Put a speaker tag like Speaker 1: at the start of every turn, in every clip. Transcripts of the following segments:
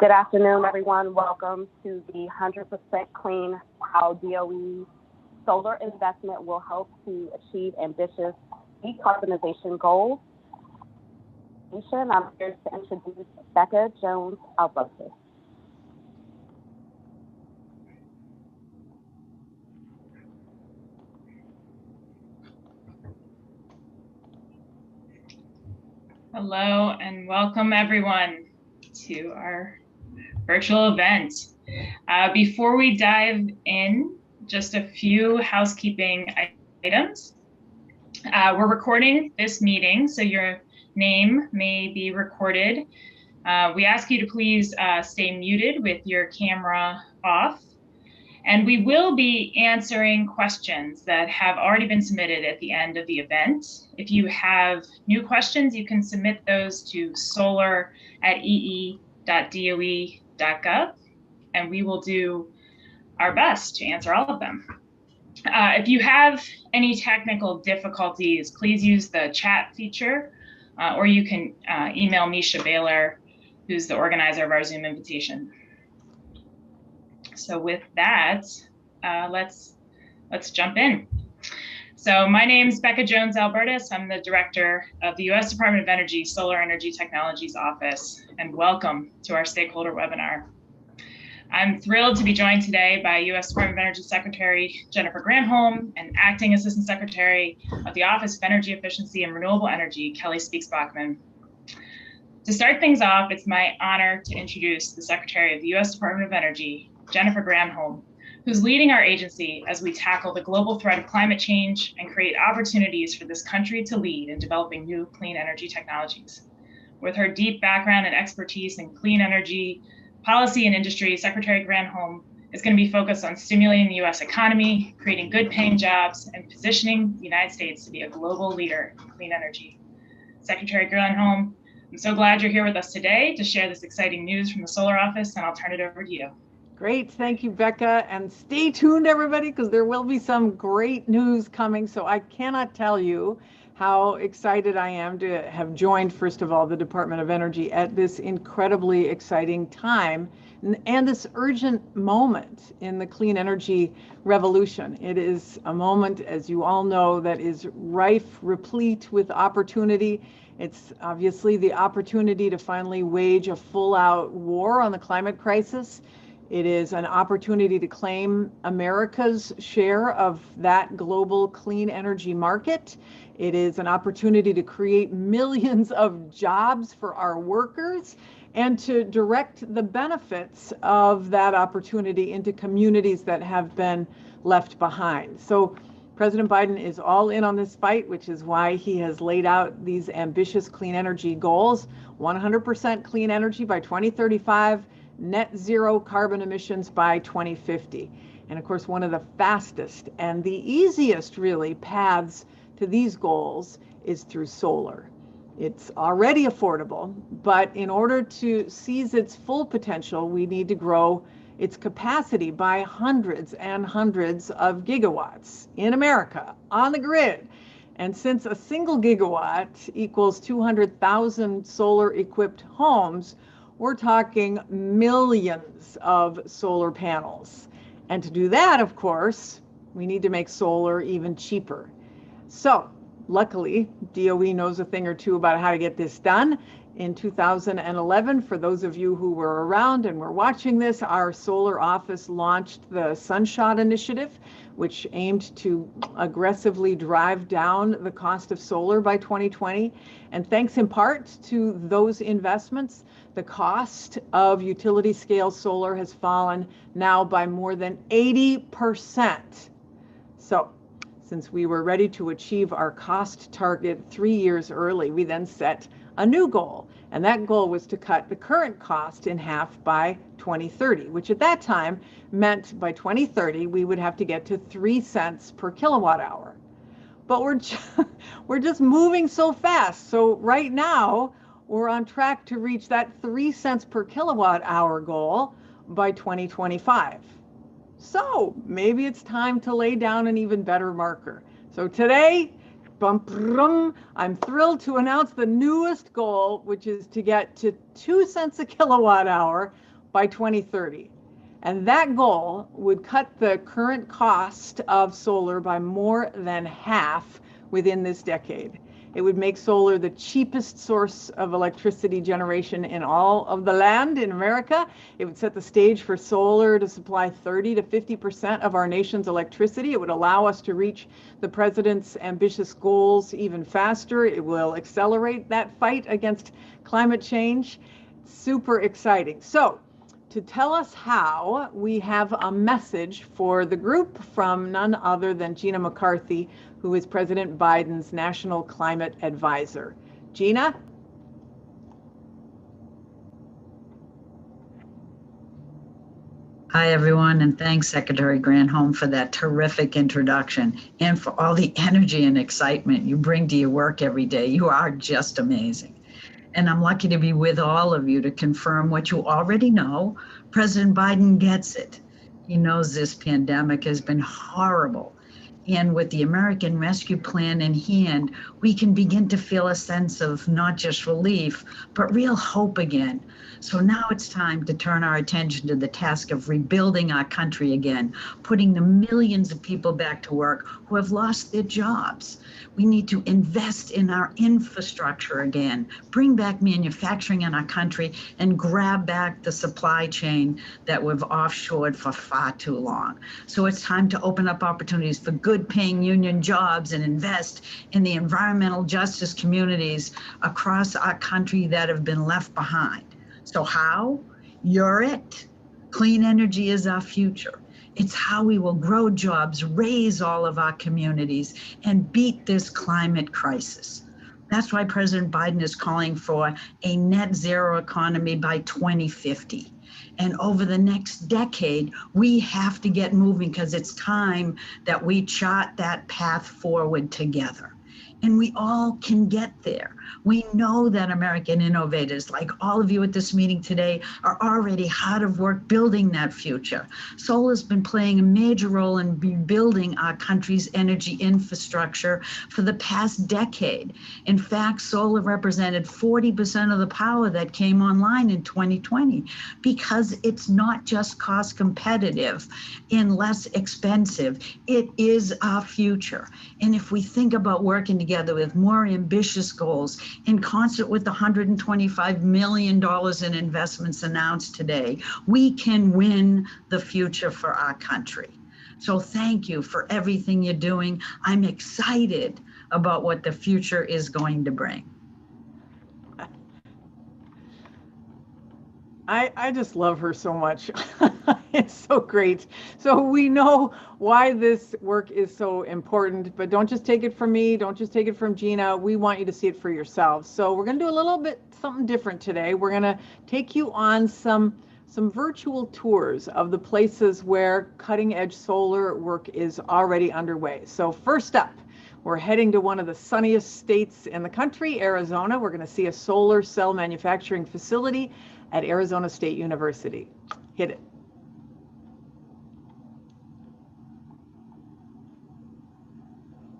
Speaker 1: Good afternoon, everyone. Welcome to the 100% Clean How DOE solar investment will help to achieve ambitious decarbonization goals. I'm here to introduce Becca Jones-Albertus.
Speaker 2: Hello and welcome everyone to our virtual event. Before we dive in, just a few housekeeping items. We're recording this meeting, so your name may be recorded. We ask you to please stay muted with your camera off. And we will be answering questions that have already been submitted at the end of the event. If you have new questions, you can submit those to solar@ee.doe.gov, and we will do our best to answer all of them. If you have any technical difficulties, please use the chat feature, or you can email Misha Baylor, who's the organizer of our Zoom invitation. So with that, let's jump in. So my name is Becca Jones-Albertus. I'm the director of the U.S. Department of Energy Solar Energy Technologies Office, and welcome to our stakeholder webinar. I'm thrilled to be joined today by U.S. Department of Energy Secretary Jennifer Granholm and Acting Assistant Secretary of the Office of Energy Efficiency and Renewable Energy, Kelly Speaks-Bachman. To start things off, it's my honor to introduce the Secretary of the U.S. Department of Energy, Jennifer Granholm, who's leading our agency as we tackle the global threat of climate change and create opportunities for this country to lead in developing new clean energy technologies. With her deep background and expertise in clean energy, policy and industry, Secretary Granholm is going to be focused on stimulating the U.S. economy, creating good paying jobs, and positioning the United States to be a global leader in clean energy. Secretary Granholm, I'm so glad you're here with us today to share this exciting news from the Solar Office, and I'll turn it over to you.
Speaker 3: Great, thank you, Becca, and stay tuned, everybody, because there will be some great news coming. So I cannot tell you how excited I am to have joined, first of all, the Department of Energy at this incredibly exciting time and this urgent moment in the clean energy revolution. It is a moment, as you all know, that is rife, replete with opportunity. It's obviously the opportunity to finally wage a full-out war on the climate crisis. It is an opportunity to claim America's share of that global clean energy market. It is an opportunity to create millions of jobs for our workers and to direct the benefits of that opportunity into communities that have been left behind. So President Biden is all in on this fight, which is why he has laid out these ambitious clean energy goals: 100% clean energy by 2035, net zero carbon emissions by 2050. And of course, one of the fastest and the easiest really paths to these goals is through solar. It's already affordable, but in order to seize its full potential, we need to grow its capacity by hundreds and hundreds of gigawatts in America on the grid. And since a single gigawatt equals 200,000 solar equipped homes, we're talking millions of solar panels. And to do that, of course, we need to make solar even cheaper. So luckily, DOE knows a thing or two about how to get this done. In 2011, for those of you who were around and were watching this, our solar office launched the Sunshot Initiative, which aimed to aggressively drive down the cost of solar by 2020. And thanks in part to those investments, the cost of utility scale solar has fallen now by more than 80%. So since we were ready to achieve our cost target 3 years early, we then set a new goal. And that goal was to cut the current cost in half by 2030, which at that time meant by 2030, we would have to get to 3 cents per kilowatt hour. But we're just moving so fast. So right now, we're on track to reach that 3 cents per kilowatt hour goal by 2025. So maybe it's time to lay down an even better marker. So today, I'm thrilled to announce the newest goal, which is to get to 2 cents a kilowatt hour by 2030. And that goal would cut the current cost of solar by more than half within this decade. It would make solar the cheapest source of electricity generation in all of the land in America. It would set the stage for solar to supply 30 to 50% of our nation's electricity. It would allow us to reach the president's ambitious goals even faster. It will accelerate that fight against climate change. Super exciting. So, to tell us how, we have a message for the group from none other than Gina McCarthy, who is President Biden's National Climate Advisor. Gina?
Speaker 4: Hi, everyone, and thanks, Secretary Granholm, for that terrific introduction and for all the energy and excitement you bring to your work every day. You are just amazing. And I'm lucky to be with all of you to confirm what you already know. President Biden gets it. He knows this pandemic has been horrible. And with the American Rescue Plan in hand, we can begin to feel a sense of not just relief, but real hope again. So now it's time to turn our attention to the task of rebuilding our country again, putting the millions of people back to work who have lost their jobs. We need to invest in our infrastructure again, bring back manufacturing in our country, and grab back the supply chain that we've offshored for far too long. So it's time to open up opportunities for good paying union jobs and invest in the environmental justice communities across our country that have been left behind. So how? You're it. Clean energy is our future. It's how we will grow jobs, raise all of our communities, and beat this climate crisis. That's why President Biden is calling for a net zero economy by 2050. And over the next decade, we have to get moving because it's time that we chart that path forward together. And we all can get there. We know that American innovators, like all of you at this meeting today, are already hard at work building that future. Solar's been playing a major role in rebuilding our country's energy infrastructure for the past decade. In fact, solar represented 40% of the power that came online in 2020 because it's not just cost competitive and less expensive, it is our future. And if we think about working together with more ambitious goals in concert with the $125 million in investments announced today, we can win the future for our country. So thank you for everything you're doing. I'm excited about what the future is going to bring.
Speaker 3: I just love her so much. It's so great. So we know why this work is so important, but don't just take it from me. Don't just take it from Gina. We want you to see it for yourselves. So we're going to do a little bit something different today. We're going to take you on some virtual tours of the places where cutting edge solar work is already underway. So first up, we're heading to one of the sunniest states in the country, Arizona. We're going to see a solar cell manufacturing facility at Arizona State University. Hit it.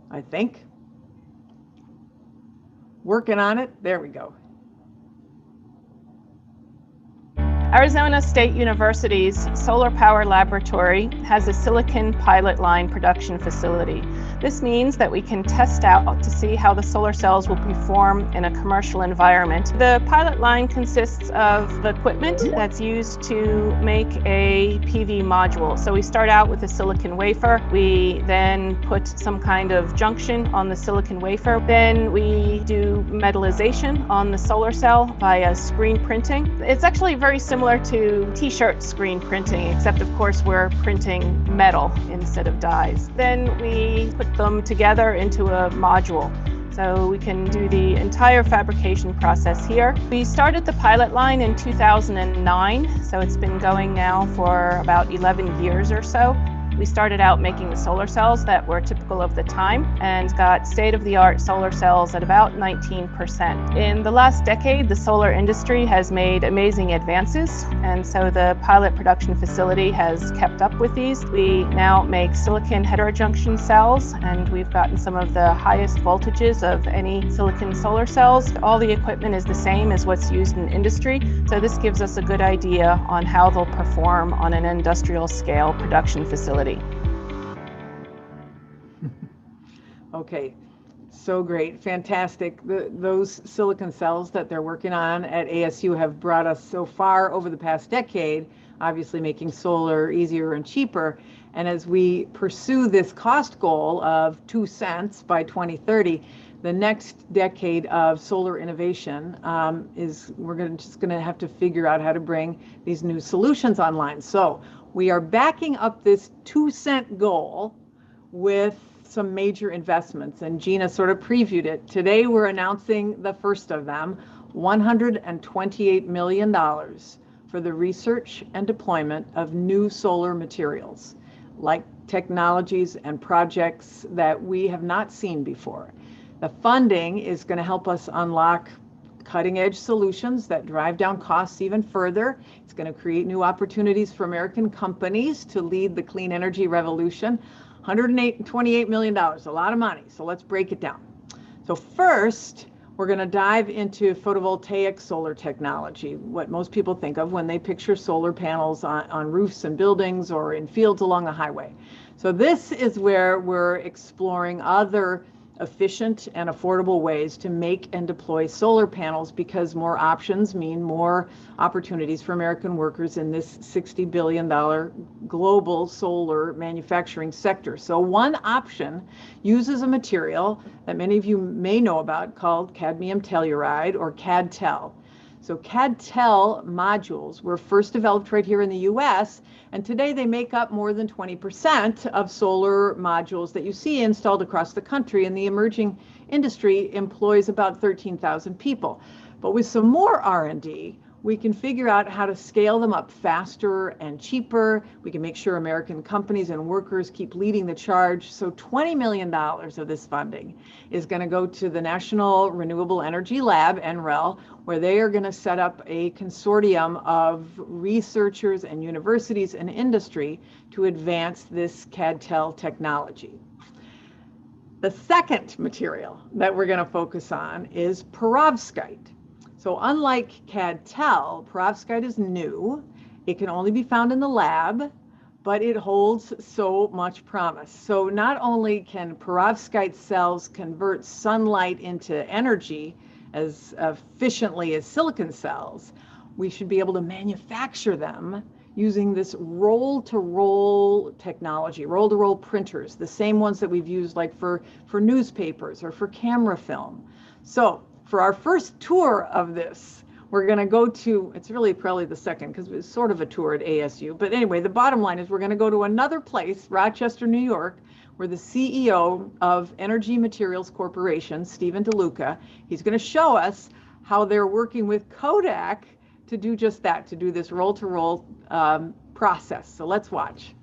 Speaker 3: I think. Working on it. There we go.
Speaker 5: Arizona State University's Solar Power Laboratory has a silicon pilot line production facility. This means that we can test out to see how the solar cells will perform in a commercial environment. The pilot line consists of the equipment that's used to make a PV module. So we start out with a silicon wafer. We then put some kind of junction on the silicon wafer. Then we do metallization on the solar cell via screen printing. It's actually very similar to t-shirt screen printing, except of course we're printing metal instead of dyes. Then we put them together into a module. So we can do the entire fabrication process here. We started the pilot line in 2009, so it's been going now for about 11 years or so. We started out making the solar cells that were typical of the time and got state-of-the-art solar cells at about 19%. In the last decade, the solar industry has made amazing advances, and so the pilot production facility has kept up with these. We now make silicon heterojunction cells, and we've gotten some of the highest voltages of any silicon solar cells. All the equipment is the same as what's used in industry, so this gives us a good idea on how they'll perform on an industrial scale production facility.
Speaker 3: Okay, so great, fantastic. Those silicon cells that they're working on at ASU have brought us so far over the past decade, obviously making solar easier and cheaper. And as we pursue this cost goal of 2 cents by 2030, the next decade of solar innovation we're just going to have to figure out how to bring these new solutions online. So we are backing up this 2 cent goal with some major investments, and Gina sort of previewed it. Today we're announcing the first of them, $128 million for the research and deployment of new solar materials, like technologies and projects that we have not seen before. The funding is going to help us unlock cutting-edge solutions that drive down costs even further. It's going to create new opportunities for American companies to lead the clean energy revolution. $128 million, a lot of money. So let's break it down. So first, we're going to dive into photovoltaic solar technology, what most people think of when they picture solar panels on roofs and buildings or in fields along a highway. So this is where we're exploring other efficient and affordable ways to make and deploy solar panels, because more options mean more opportunities for American workers in this $60 billion global solar manufacturing sector. So one option uses a material that many of you may know about called cadmium telluride, or CadTel. So CadTel modules were first developed right here in the US, and today they make up more than 20% of solar modules that you see installed across the country, and the emerging industry employs about 13,000 people. But with some more R&D, we can figure out how to scale them up faster and cheaper. We can make sure American companies and workers keep leading the charge. So $20 million of this funding is going to go to the National Renewable Energy Lab, NREL, where they are going to set up a consortium of researchers and universities and industry to advance this CadTel technology. The second material that we're going to focus on is perovskite. So unlike CadTel, perovskite is new. It can only be found in the lab, but it holds so much promise. So not only can perovskite cells convert sunlight into energy as efficiently as silicon cells, we should be able to manufacture them using this roll-to-roll technology, roll-to-roll printers, the same ones that we've used like for newspapers or for camera film. So for our first tour of this, we're going to go to, it's really probably the second because it's sort of a tour at ASU. But anyway, the bottom line is we're going to go to another place, Rochester, New York, where the CEO of Energy Materials Corporation, Stephen DeLuca, he's going to show us how they're working with Kodak to do just that, to do this roll-to-roll process. So let's watch.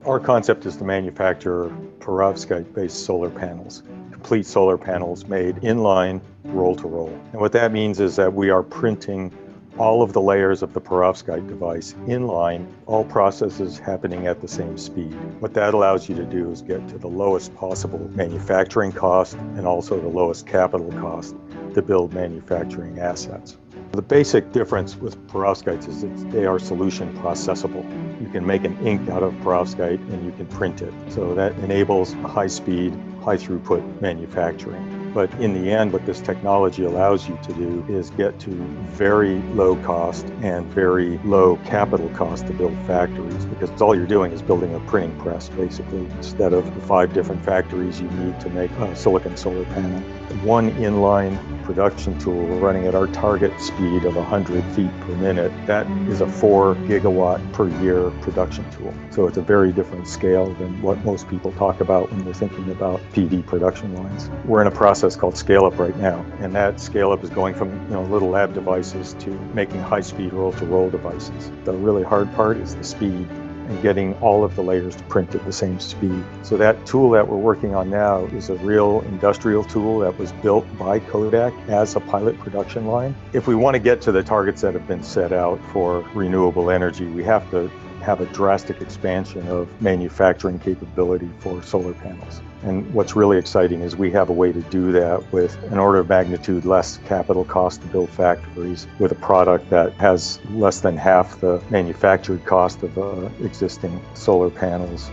Speaker 6: Our concept is to manufacture perovskite-based solar panels, complete solar panels made inline roll-to-roll. And what that means is that we are printing all of the layers of the perovskite device inline, all processes happening at the same speed. What that allows you to do is get to the lowest possible manufacturing cost and also the lowest capital cost to build manufacturing assets. The basic difference with perovskites is that they are solution processable. You can make an ink out of perovskite and you can print it. So that enables high speed, high throughput manufacturing. But in the end, what this technology allows you to do is get to very low cost and very low capital cost to build factories, because all you're doing is building a printing press, basically, instead of the 5 different factories you need to make a silicon solar panel. One inline production tool, we're running at our target speed of 100 feet per minute. That is a 4 gigawatt per year production tool. So it's a very different scale than what most people talk about when they're thinking about PV production lines. We're in a process process called scale-up right now, and that scale-up is going from little lab devices to making high-speed roll-to-roll devices. The really hard part is the speed and getting all of the layers to print at the same speed. So that tool that we're working on now is a real industrial tool that was built by Kodak as a pilot production line. If we want to get to the targets that have been set out for renewable energy, we have to have a drastic expansion of manufacturing capability for solar panels. And what's really exciting is we have a way to do that with an order of magnitude less capital cost to build factories with a product that has less than half the manufactured cost of existing solar panels.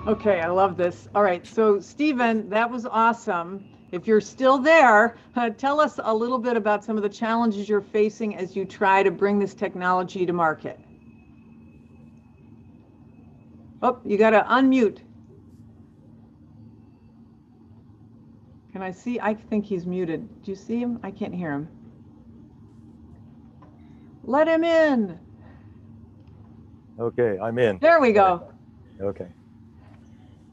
Speaker 3: Okay, I love this. All right, so Stephen, that was awesome. If you're still there, tell us a little bit about some of the challenges you're facing as you try to bring this technology to market. Oh, you got to unmute. Can I see? I think he's muted. Do you see him? I can't hear him. Let him in.
Speaker 6: Okay, I'm in.
Speaker 3: There we go.
Speaker 6: Okay.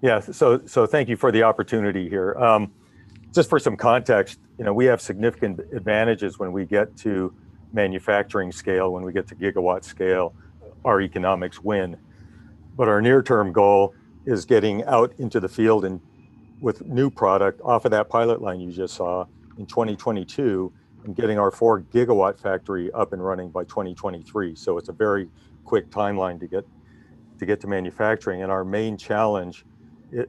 Speaker 6: Yeah, so thank you for the opportunity here. Just for some context, we have significant advantages when we get to manufacturing scale, when we get to gigawatt scale, our economics win. But our near-term goal is getting out into the field and with new product off of that pilot line you just saw in 2022 and getting our 4 gigawatt factory up and running by 2023. So it's a very quick timeline to get to manufacturing. And our main challenge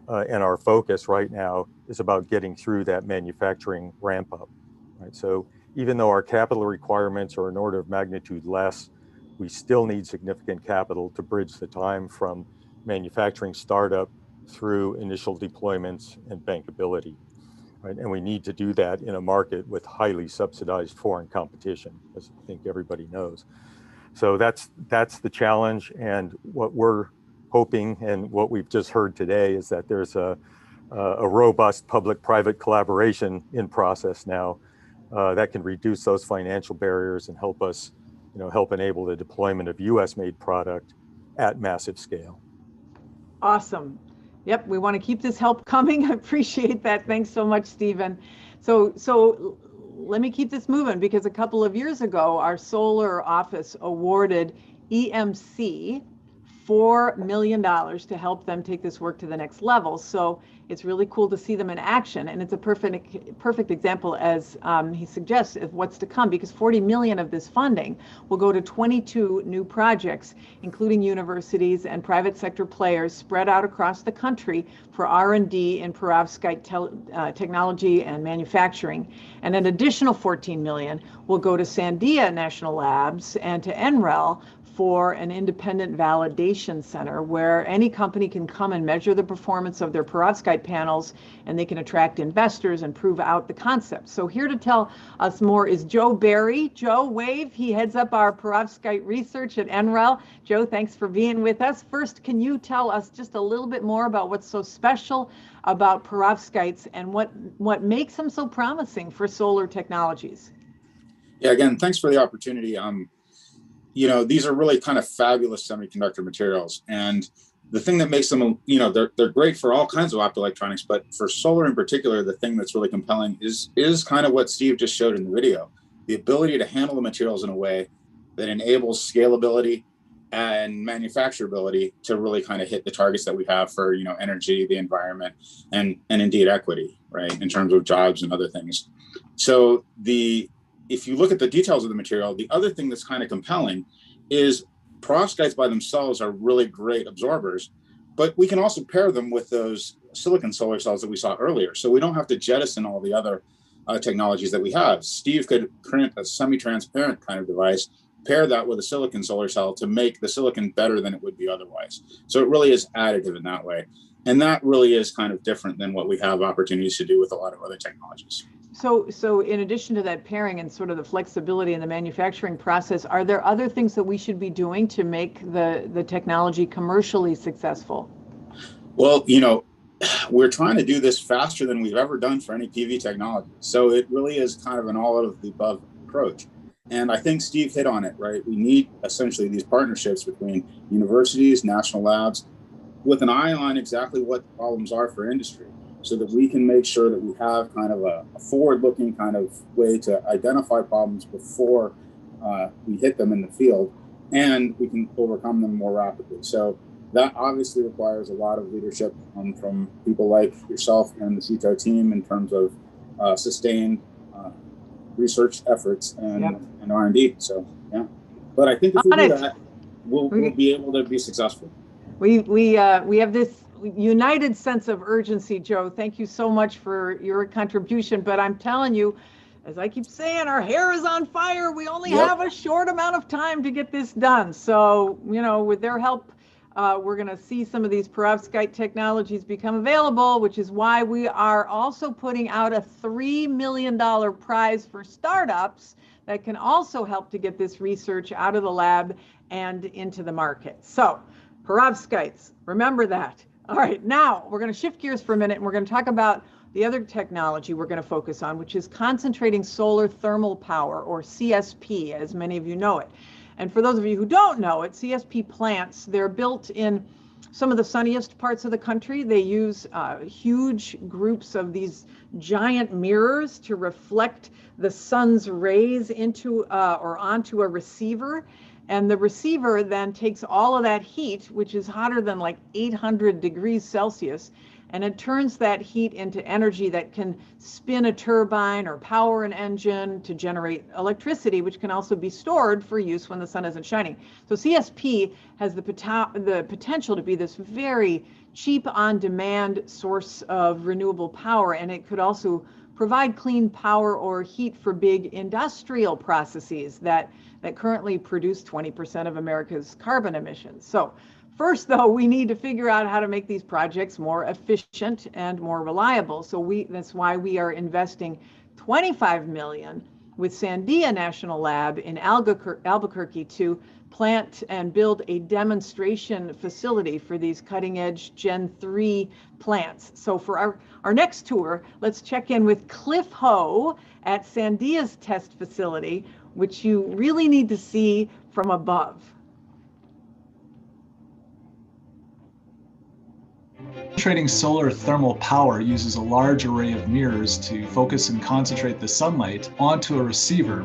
Speaker 6: and our focus right now is about getting through that manufacturing ramp up. Right? So even though our capital requirements are an order of magnitude less, we still need significant capital to bridge the time from manufacturing startup through initial deployments and bankability. Right? And we need to do that in a market with highly subsidized foreign competition, as I think everybody knows. So that's the challenge, and what we're hoping and what we've just heard today is that there's a robust public-private collaboration in process now that can reduce those financial barriers and help us help enable the deployment of US-made product at massive scale.
Speaker 3: Awesome. Yep, we want to keep this help coming. I appreciate that. Thanks so much, Stephen. So let me keep this moving, because a couple of years ago, our solar office awarded EMC $4 million to help them take this work to the next level. So it's really cool to see them in action, and it's a perfect example, as he suggests, of what's to come, because 40 million of this funding will go to 22 new projects, including universities and private sector players spread out across the country for R&D in perovskite technology and manufacturing. And an additional 14 million will go to Sandia National Labs and to NREL for an independent validation center where any company can come and measure the performance of their perovskite panels, and they can attract investors and prove out the concept. So here to tell us more is Joe Barry. Joe, wave. He heads up our perovskite research at NREL. Joe, thanks for being with us. First, can you tell us just a little bit more about what's so special about perovskites and what makes them so promising for solar technologies?
Speaker 7: Yeah, again, thanks for the opportunity. These are really kind of fabulous semiconductor materials. And the thing that makes them, they're great for all kinds of optoelectronics, but for solar in particular, the thing that's really compelling is kind of what Steve just showed in the video, the ability to handle the materials in a way that enables scalability and manufacturability to really kind of hit the targets that we have for, energy, the environment, and indeed equity, right, in terms of jobs and other things. So if you look at the details of the material, the other thing that's kind of compelling is perovskites by themselves are really great absorbers, but we can also pair them with those silicon solar cells that we saw earlier. So we don't have to jettison all the other technologies that we have. Steve could print a semi-transparent kind of device, pair that with a silicon solar cell to make the silicon better than it would be otherwise. So it really is additive in that way. And that really is kind of different than what we have opportunities to do with a lot of other technologies.
Speaker 3: So in addition to that pairing and sort of the flexibility in the manufacturing process, are there other things that we should be doing to make the technology commercially successful?
Speaker 7: Well, we're trying to do this faster than we've ever done for any PV technology. So it really is kind of an all of the above approach. And I think Steve hit on it, right? We need essentially these partnerships between universities, national labs, with an eye on exactly what the problems are for industry. so that we can make sure that we have kind of a forward-looking kind of way to identify problems before we hit them in the field, and we can overcome them more rapidly. So that obviously requires a lot of leadership from people like yourself and the CETO team in terms of sustained research efforts and R&D. So yeah, but I think if we do that, we'll be able to be successful.
Speaker 3: We have this united sense of urgency, Joe. Thank you so much for your contribution. But I'm telling you, as I keep saying, our hair is on fire. We only have a short amount of time to get this done. So, you know, with their help, we're going to see some of these perovskite technologies become available, which is why we are also putting out a $3 million prize for startups that can also help to get this research out of the lab and into the market. So, perovskites, remember that. All right, now we're going to shift gears for a minute and we're going to talk about the other technology we're going to focus on, which is concentrating solar thermal power, or CSP, as many of you know it. And for those of you who don't know it, CSP plants, they're built in some of the sunniest parts of the country. They use huge groups of these giant mirrors to reflect the sun's rays into or onto a receiver. And the receiver then takes all of that heat, which is hotter than like 800 degrees Celsius, and it turns that heat into energy that can spin a turbine or power an engine to generate electricity, which can also be stored for use when the sun isn't shining. So CSP has the potential to be this very cheap on-demand source of renewable power, and it could also provide clean power or heat for big industrial processes that currently produce 20% of America's carbon emissions. So first, though, we need to figure out how to make these projects more efficient and more reliable. So that's why we are investing $25 million with Sandia National Lab in Albuquerque to plant and build a demonstration facility for these cutting-edge Gen 3 plants. So for our next tour, let's check in with Cliff Ho at Sandia's test facility, which you really need to see from above.
Speaker 8: Concentrating solar thermal power uses a large array of mirrors to focus and concentrate the sunlight onto a receiver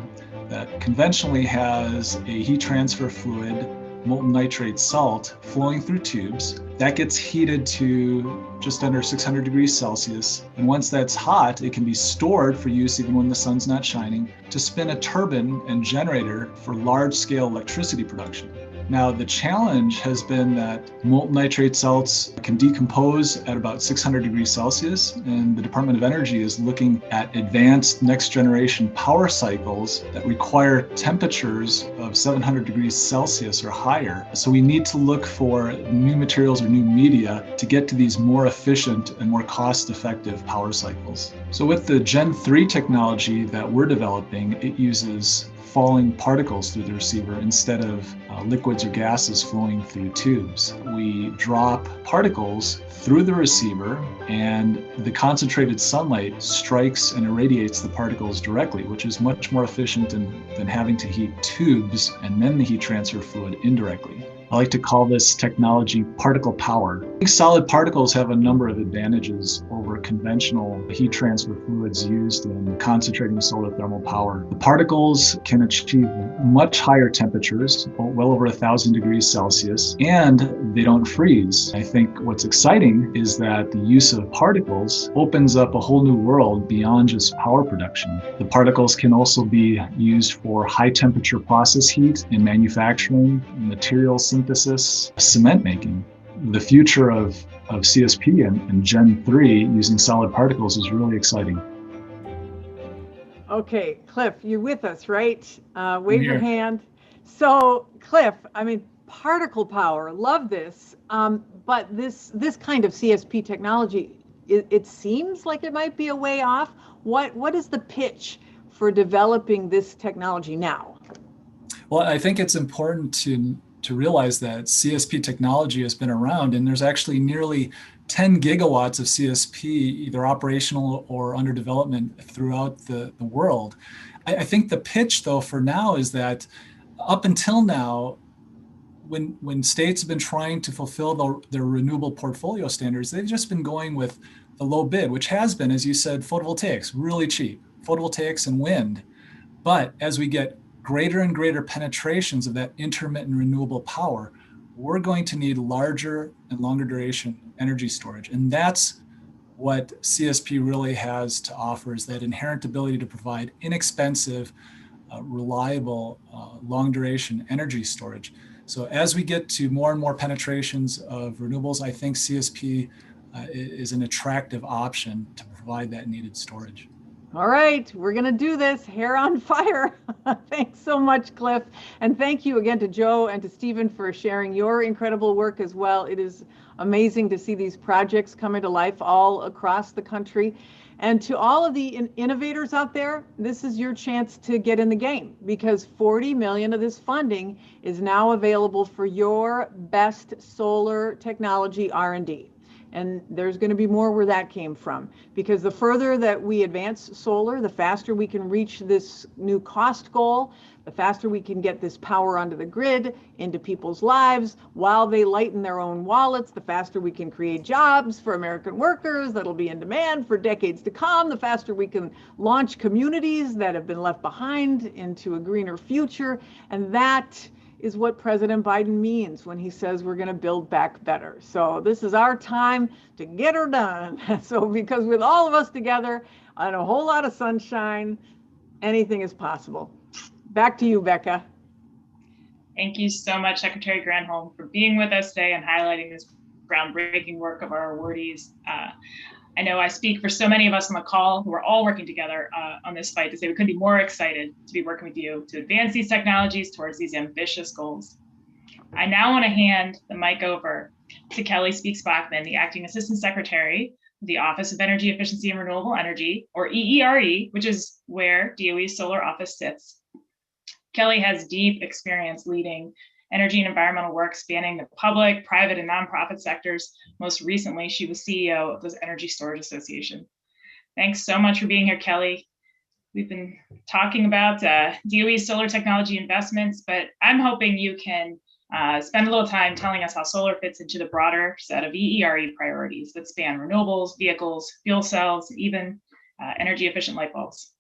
Speaker 8: that conventionally has a heat transfer fluid, molten nitrate salt, flowing through tubes. That gets heated to just under 600 degrees Celsius. And once that's hot, it can be stored for use even when the sun's not shining to spin a turbine and generator for large-scale electricity production. Now, the challenge has been that molten nitrate salts can decompose at about 600 degrees Celsius, and the Department of Energy is looking at advanced next-generation power cycles that require temperatures of 700 degrees Celsius or higher. So we need to look for new materials or new media to get to these more efficient and more cost-effective power cycles. So with the Gen 3 technology that we're developing, it uses falling particles through the receiver instead of liquids or gases flowing through tubes. We drop particles through the receiver, and the concentrated sunlight strikes and irradiates the particles directly, which is much more efficient than having to heat tubes and then the heat transfer fluid indirectly. I like to call this technology particle power. I think solid particles have a number of advantages over conventional heat transfer fluids used in concentrating solar thermal power. The particles can achieve much higher temperatures, well over 1,000 degrees Celsius, and they don't freeze. I think what's exciting is that the use of particles opens up a whole new world beyond just power production. The particles can also be used for high temperature process heat in manufacturing, material synthesis, cement making. The future of CSP and Gen 3 using solid particles is really exciting.
Speaker 3: Okay, Cliff, you're with us, right? Wave your hand. So, Cliff, I mean, particle power, love this. But this kind of CSP technology, it seems like it might be a way off. What is the pitch for developing this technology now?
Speaker 8: Well, I think it's important to realize that CSP technology has been around, and there's actually nearly 10 gigawatts of CSP either operational or under development throughout the world. I think the pitch, though, for now is that up until now, when states have been trying to fulfill their renewable portfolio standards, they've just been going with the low bid, which has been, as you said, photovoltaics, really cheap, photovoltaics and wind. But as we get greater and greater penetrations of that intermittent renewable power, we're going to need larger and longer duration energy storage. And that's what CSP really has to offer, is that inherent ability to provide inexpensive, reliable, long duration energy storage. So as we get to more and more penetrations of renewables, I think CSP is an attractive option to provide that needed storage.
Speaker 3: All right, we're going to do this. Hair on fire. Thanks so much, Cliff. And thank you again to Joe and to Stephen for sharing your incredible work as well. It is amazing to see these projects coming to life all across the country. And to all of the innovators out there, this is your chance to get in the game, because 40 million of this funding is now available for your best solar technology R&D. And there's going to be more where that came from, because the further that we advance solar, the faster we can reach this new cost goal, the faster we can get this power onto the grid, into people's lives while they lighten their own wallets, the faster we can create jobs for American workers that'll be in demand for decades to come, the faster we can launch communities that have been left behind into a greener future. And that is what President Biden means when he says we're going to build back better. So this is our time to get her done. So because with all of us together and a whole lot of sunshine, anything is possible. Back to you, Becca.
Speaker 2: Thank you so much, Secretary Granholm, for being with us today and highlighting this groundbreaking work of our awardees. I know I speak for so many of us on the call who are all working together on this fight to say we couldn't be more excited to be working with you to advance these technologies towards these ambitious goals. I now want to hand the mic over to Kelly Speaks-Bachman, the Acting Assistant Secretary of the Office of Energy Efficiency and Renewable Energy, or EERE, which is where DOE's solar office sits. Kelly has deep experience leading energy and environmental work spanning the public, private, and nonprofit sectors. Most recently, she was CEO of the Energy Storage Association. Thanks so much for being here, Kelly. We've been talking about DOE's solar technology investments, but I'm hoping you can spend a little time telling us how solar fits into the broader set of EERE priorities that span renewables, vehicles, fuel cells, even energy efficient light bulbs.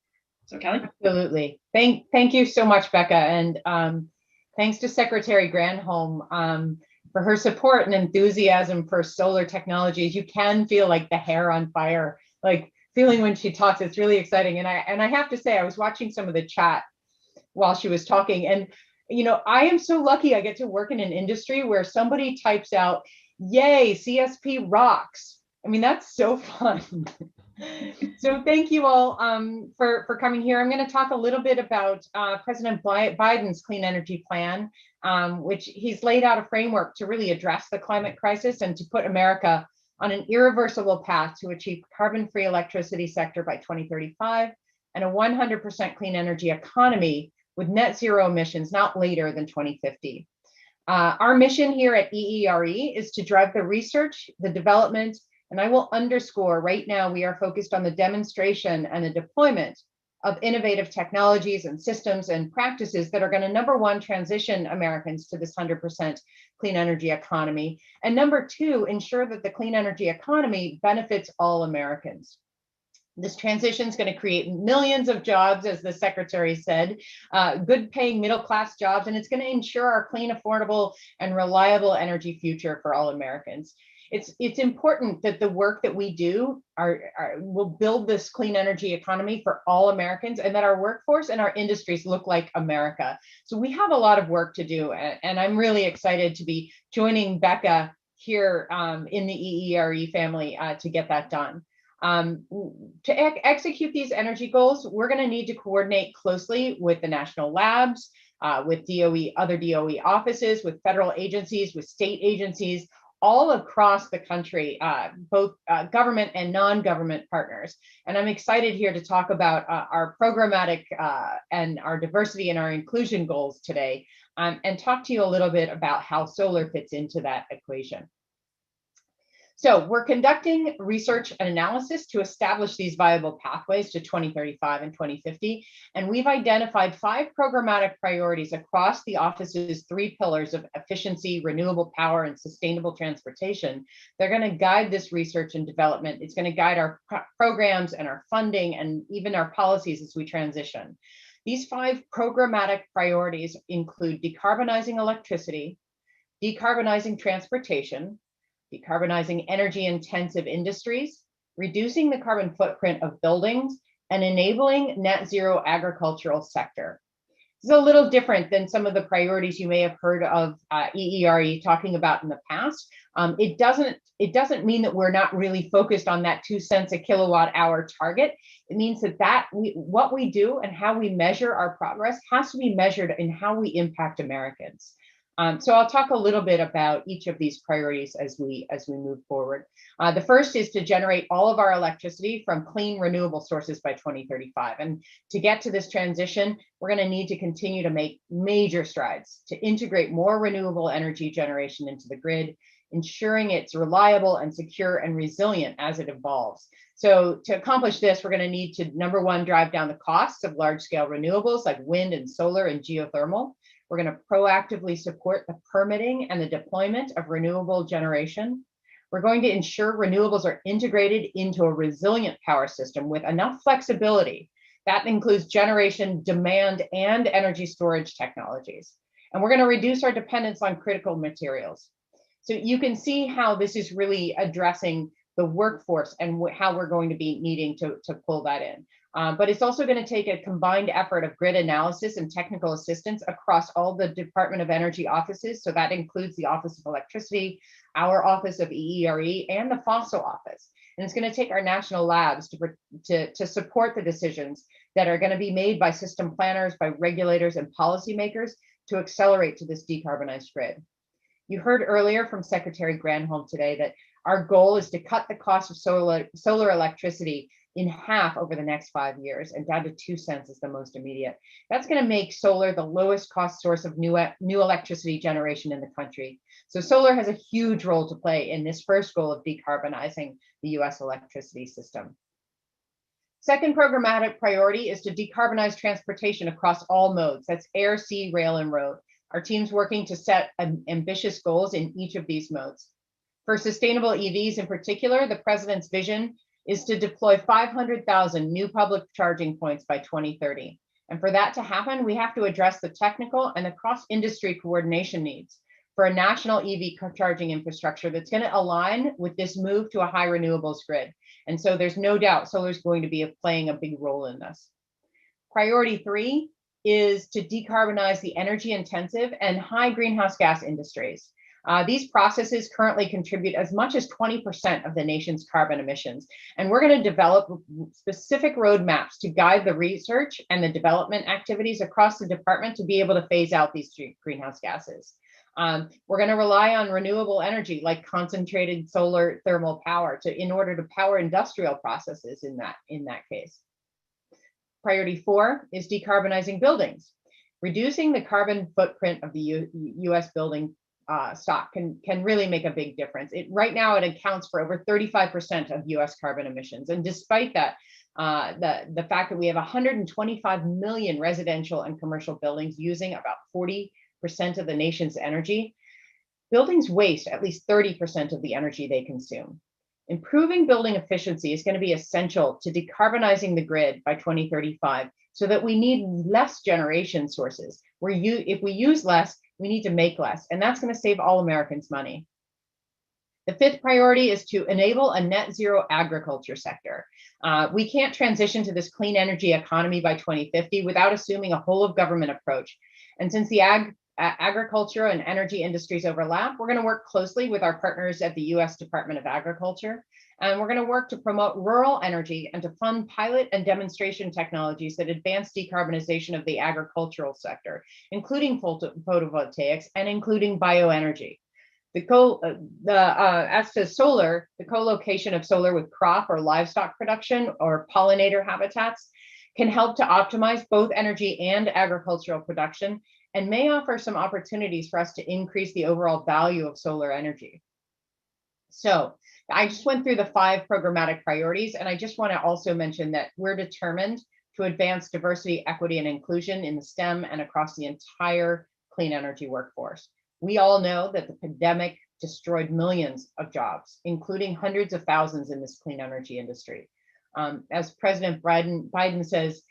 Speaker 2: So Kelly?
Speaker 9: Absolutely. Thank you so much, Becca. And thanks to Secretary Granholm for her support and enthusiasm for solar technologies. You can feel like the hair on fire, like feeling when she talks. It's really exciting. And I have to say, I was watching some of the chat while she was talking, and you know, I am so lucky I get to work in an industry where somebody types out, "Yay, CSP rocks." I mean, that's so fun. So thank you all for coming here. I'm going to talk a little bit about President Biden's clean energy plan, which he's laid out a framework to really address the climate crisis and to put America on an irreversible path to achieve carbon-free electricity sector by 2035 and a 100% clean energy economy with net zero emissions not later than 2050. Our mission here at EERE is to drive the research, the development, and I will underscore right now, we are focused on the demonstration and the deployment of innovative technologies and systems and practices that are going to, number one, transition Americans to this 100% clean energy economy. And number two, ensure that the clean energy economy benefits all Americans. This transition is going to create millions of jobs, as the secretary said, good paying middle-class jobs, and it's going to ensure our clean, affordable, and reliable energy future for all Americans. It's important that the work that we do will build this clean energy economy for all Americans, and that our workforce and our industries look like America. So we have a lot of work to do, and I'm really excited to be joining Becca here in the EERE family to get that done. To execute these energy goals, we're going to need to coordinate closely with the national labs, with DOE, other DOE offices, with federal agencies, with state agencies, all across the country, both government and non-government partners. And I'm excited here to talk about our programmatic and our diversity and our inclusion goals today, and talk to you a little bit about how solar fits into that equation. So we're conducting research and analysis to establish these viable pathways to 2035 and 2050. And we've identified 5 programmatic priorities across the office's 3 pillars of efficiency, renewable power, and sustainable transportation. They're going to guide this research and development. It's going to guide our programs and our funding and even our policies as we transition. These 5 programmatic priorities include decarbonizing electricity, decarbonizing transportation, decarbonizing energy-intensive industries, reducing the carbon footprint of buildings, and enabling net zero agricultural sector. This is a little different than some of the priorities you may have heard of EERE talking about in the past. It doesn't mean that we're not really focused on that 2 cents a kilowatt hour target. It means that what we do and how we measure our progress has to be measured in how we impact Americans. So I'll talk a little bit about each of these priorities as we move forward. The first is to generate all of our electricity from clean renewable sources by 2035. And to get to this transition, we're going to need to continue to make major strides to integrate more renewable energy generation into the grid, ensuring it's reliable and secure and resilient as it evolves. So to accomplish this, we're going to need to, number one, drive down the costs of large-scale renewables like wind and solar and geothermal. We're going to proactively support the permitting and the deployment of renewable generation. We're going to ensure renewables are integrated into a resilient power system with enough flexibility. That includes generation, demand, and energy storage technologies. And we're going to reduce our dependence on critical materials. So you can see how this is really addressing the workforce and how we're going to be needing to pull that in. But it's also going to take a combined effort of grid analysis and technical assistance across all the Department of Energy offices. So that includes the Office of Electricity, our Office of EERE, and the fossil office. And it's going to take our national labs to support the decisions that are going to be made by system planners, by regulators and policymakers to accelerate to this decarbonized grid. You heard earlier from Secretary Granholm today that our goal is to cut the cost of solar electricity in half over the next 5 years, and down to 2 cents is the most immediate. That's going to make solar the lowest cost source of new electricity generation in the country. So solar has a huge role to play in this first goal of decarbonizing the US electricity system. Second programmatic priority is to decarbonize transportation across all modes. That's air, sea, rail, and road. Our team's working to set ambitious goals in each of these modes. For sustainable EVs in particular, the President's vision is to deploy 500,000 new public charging points by 2030. And for that to happen, we have to address the technical and the cross-industry coordination needs for a national EV charging infrastructure that's going to align with this move to a high renewables grid. And so there's no doubt solar is going to be playing a big role in this. Priority 3 is to decarbonize the energy intensive and high greenhouse gas industries. These processes currently contribute as much as 20% of the nation's carbon emissions. And we're going to develop specific roadmaps to guide the research and the development activities across the department to be able to phase out these greenhouse gases. We're going to rely on renewable energy like concentrated solar thermal power in order to power industrial processes in that case. Priority 4 is decarbonizing buildings. Reducing the carbon footprint of the US building stock can really make a big difference. Right now it accounts for over 35% of US carbon emissions. And despite that, the fact that we have 125 million residential and commercial buildings using about 40% of the nation's energy, buildings waste at least 30% of the energy they consume. Improving building efficiency is going to be essential to decarbonizing the grid by 2035 so that we need less generation sources. If we use less, we need to make less, and that's going to save all Americans money. The 5th priority is to enable a net zero agriculture sector. We can't transition to this clean energy economy by 2050 without assuming a whole of government approach. And since the agriculture and energy industries overlap, we're going to work closely with our partners at the US Department of Agriculture. And we're going to work to promote rural energy and to fund pilot and demonstration technologies that advance decarbonization of the agricultural sector, including photovoltaics and including bioenergy. As to solar, the co-location of solar with crop or livestock production or pollinator habitats can help to optimize both energy and agricultural production and may offer some opportunities for us to increase the overall value of solar energy. So I just went through the 5 programmatic priorities, and I just want to also mention that we're determined to advance diversity, equity, and inclusion in the STEM and across the entire clean energy workforce. We all know that the pandemic destroyed millions of jobs, including hundreds of thousands in this clean energy industry. As President Biden says,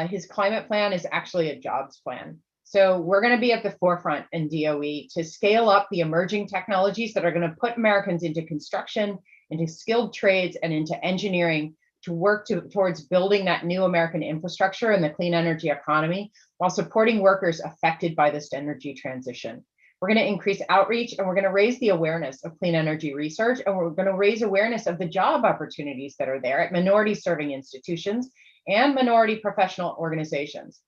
Speaker 9: his climate plan is actually a jobs plan. So we're going to be at the forefront in DOE to scale up the emerging technologies that are going to put Americans into construction, into skilled trades, and into engineering to work towards building that new American infrastructure and the clean energy economy while supporting workers affected by this energy transition. We're going to increase outreach, and we're going to raise the awareness of clean energy research, and we're going to raise awareness of the job opportunities that are there at minority serving institutions and minority professional organizations.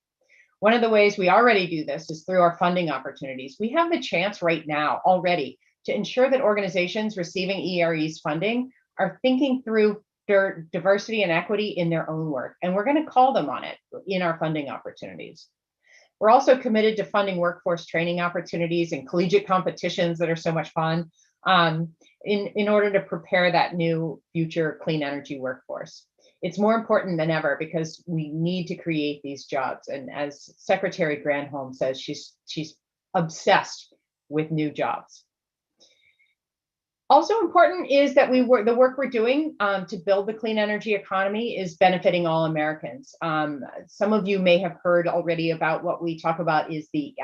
Speaker 9: One of the ways we already do this is through our funding opportunities. We have the chance right now already to ensure that organizations receiving ERE's funding are thinking through their diversity and equity in their own work, and we're going to call them on it in our funding opportunities. We're also committed to funding workforce training opportunities and collegiate competitions that are so much fun in order to prepare that new future clean energy workforce. It's more important than ever because we need to create these jobs. And as Secretary Granholm says, she's obsessed with new jobs. Also important is that the work we're doing to build the clean energy economy is benefiting all Americans. Some of you may have heard already about what we talk about is the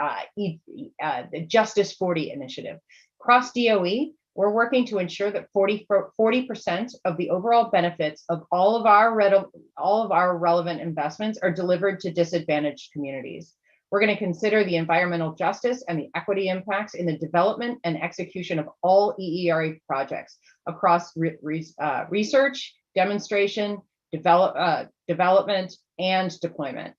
Speaker 9: Justice 40 initiative. Across DOE, we're working to ensure that 40% of the overall benefits of all of our relevant investments are delivered to disadvantaged communities. We're going to consider the environmental justice and the equity impacts in the development and execution of all EERE projects across research, demonstration, development, and deployment.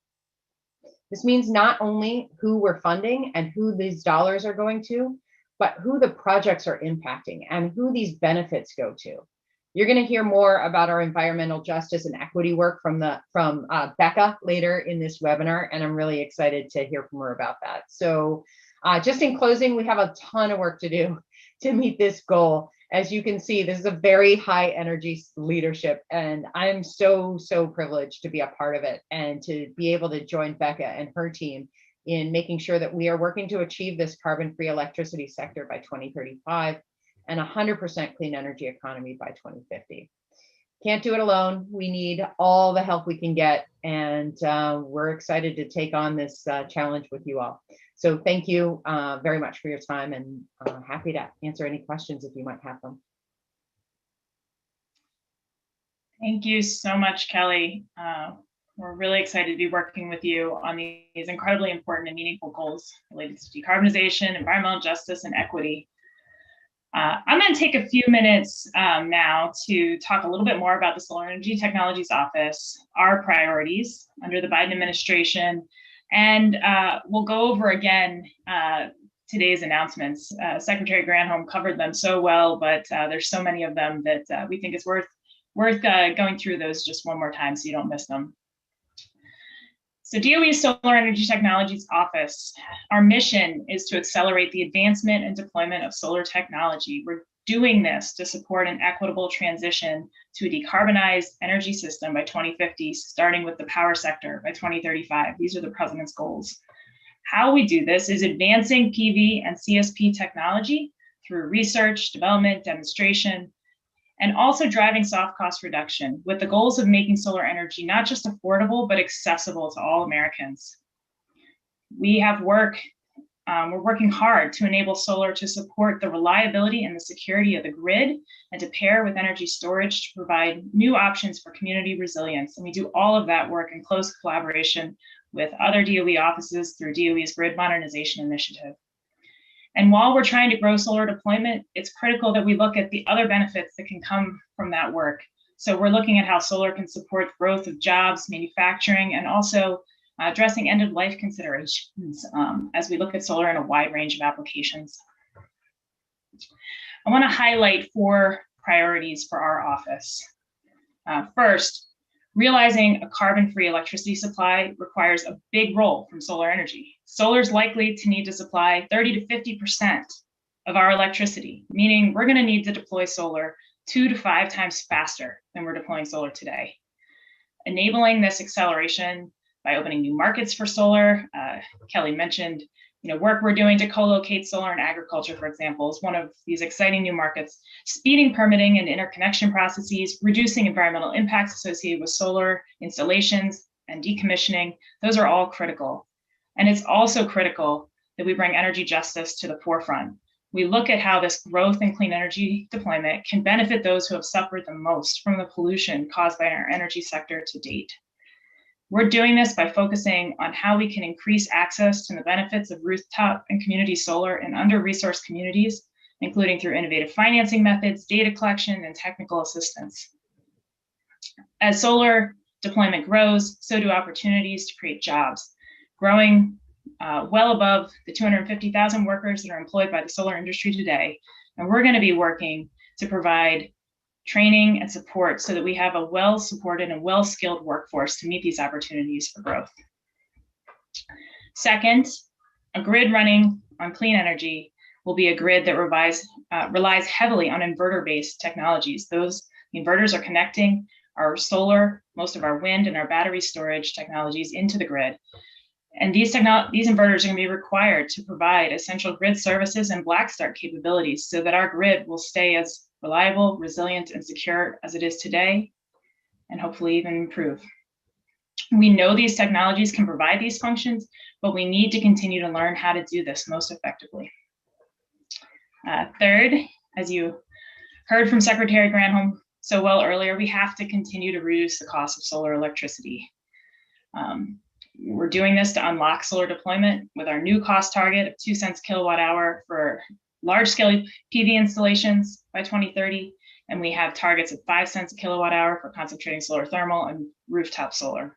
Speaker 9: This means not only who we're funding and who these dollars are going to, but who the projects are impacting and who these benefits go to. You're going to hear more about our environmental justice and equity work from Becca later in this webinar, and I'm really excited to hear from her about that. So just in closing, we have a ton of work to do to meet this goal. As you can see, this is a very high energy leadership, and I'm so privileged to be a part of it and to be able to join Becca and her team in making sure that we are working to achieve this carbon-free electricity sector by 2035 and 100% clean energy economy by 2050. Can't do it alone. We need all the help we can get, and we're excited to take on this challenge with you all. So thank you very much for your time, and happy to answer any questions if you might have them.
Speaker 2: Thank you so much, Kelly. We're really excited to be working with you on these incredibly important and meaningful goals related to decarbonization, environmental justice, and equity. I'm going to take a few minutes now to talk a little bit more about the Solar Energy Technologies Office, our priorities under the Biden administration, and we'll go over again today's announcements. Secretary Granholm covered them so well, but there's so many of them that we think it's worth going through those just one more time so you don't miss them. So DOE's Solar Energy Technologies Office, our mission is to accelerate the advancement and deployment of solar technology. We're doing this to support an equitable transition to a decarbonized energy system by 2050, starting with the power sector by 2035. These are the president's goals. How we do this is advancing PV and CSP technology through research, development, demonstration, and also driving soft cost reduction with the goals of making solar energy not just affordable, but accessible to all Americans. We have we're working hard to enable solar to support the reliability and the security of the grid and to pair with energy storage to provide new options for community resilience. And we do all of that work in close collaboration with other DOE offices through DOE's Grid Modernization Initiative. And while we're trying to grow solar deployment, it's critical that we look at the other benefits that can come from that work. So we're looking at how solar can support growth of jobs, manufacturing, and also addressing end-of-life considerations as we look at solar in a wide range of applications. I want to highlight 4 priorities for our office. First, realizing a carbon-free electricity supply requires a big role from solar energy. Solar is likely to need to supply 30 to 50% of our electricity, meaning we're going to need to deploy solar 2 to 5 times faster than we're deploying solar today. Enabling this acceleration by opening new markets for solar. Kelly mentioned, work we're doing to co-locate solar in agriculture, for example, is one of these exciting new markets. Speeding permitting and interconnection processes, reducing environmental impacts associated with solar installations and decommissioning, those are all critical. And it's also critical that we bring energy justice to the forefront. We look at how this growth in clean energy deployment can benefit those who have suffered the most from the pollution caused by our energy sector to date. We're doing this by focusing on how we can increase access to the benefits of rooftop and community solar in under-resourced communities, including through innovative financing methods, data collection, and technical assistance. As solar deployment grows, so do opportunities to create jobs, growing well above the 250,000 workers that are employed by the solar industry today. And we're going to be working to provide training and support so that we have a well-supported and well-skilled workforce to meet these opportunities for growth. Second, a grid running on clean energy will be a grid that relies heavily on inverter-based technologies. Those inverters are connecting our solar, most of our wind, and our battery storage technologies into the grid. And these inverters are going to be required to provide essential grid services and black start capabilities so that our grid will stay as reliable, resilient, and secure as it is today, and hopefully even improve. We know these technologies can provide these functions, but we need to continue to learn how to do this most effectively. Third, as you heard from Secretary Granholm so well earlier, we have to continue to reduce the cost of solar electricity. We're doing this to unlock solar deployment with our new cost target of 2 cents kilowatt hour for large-scale PV installations by 2030, and we have targets of 5 cents a kilowatt hour for concentrating solar thermal and rooftop solar.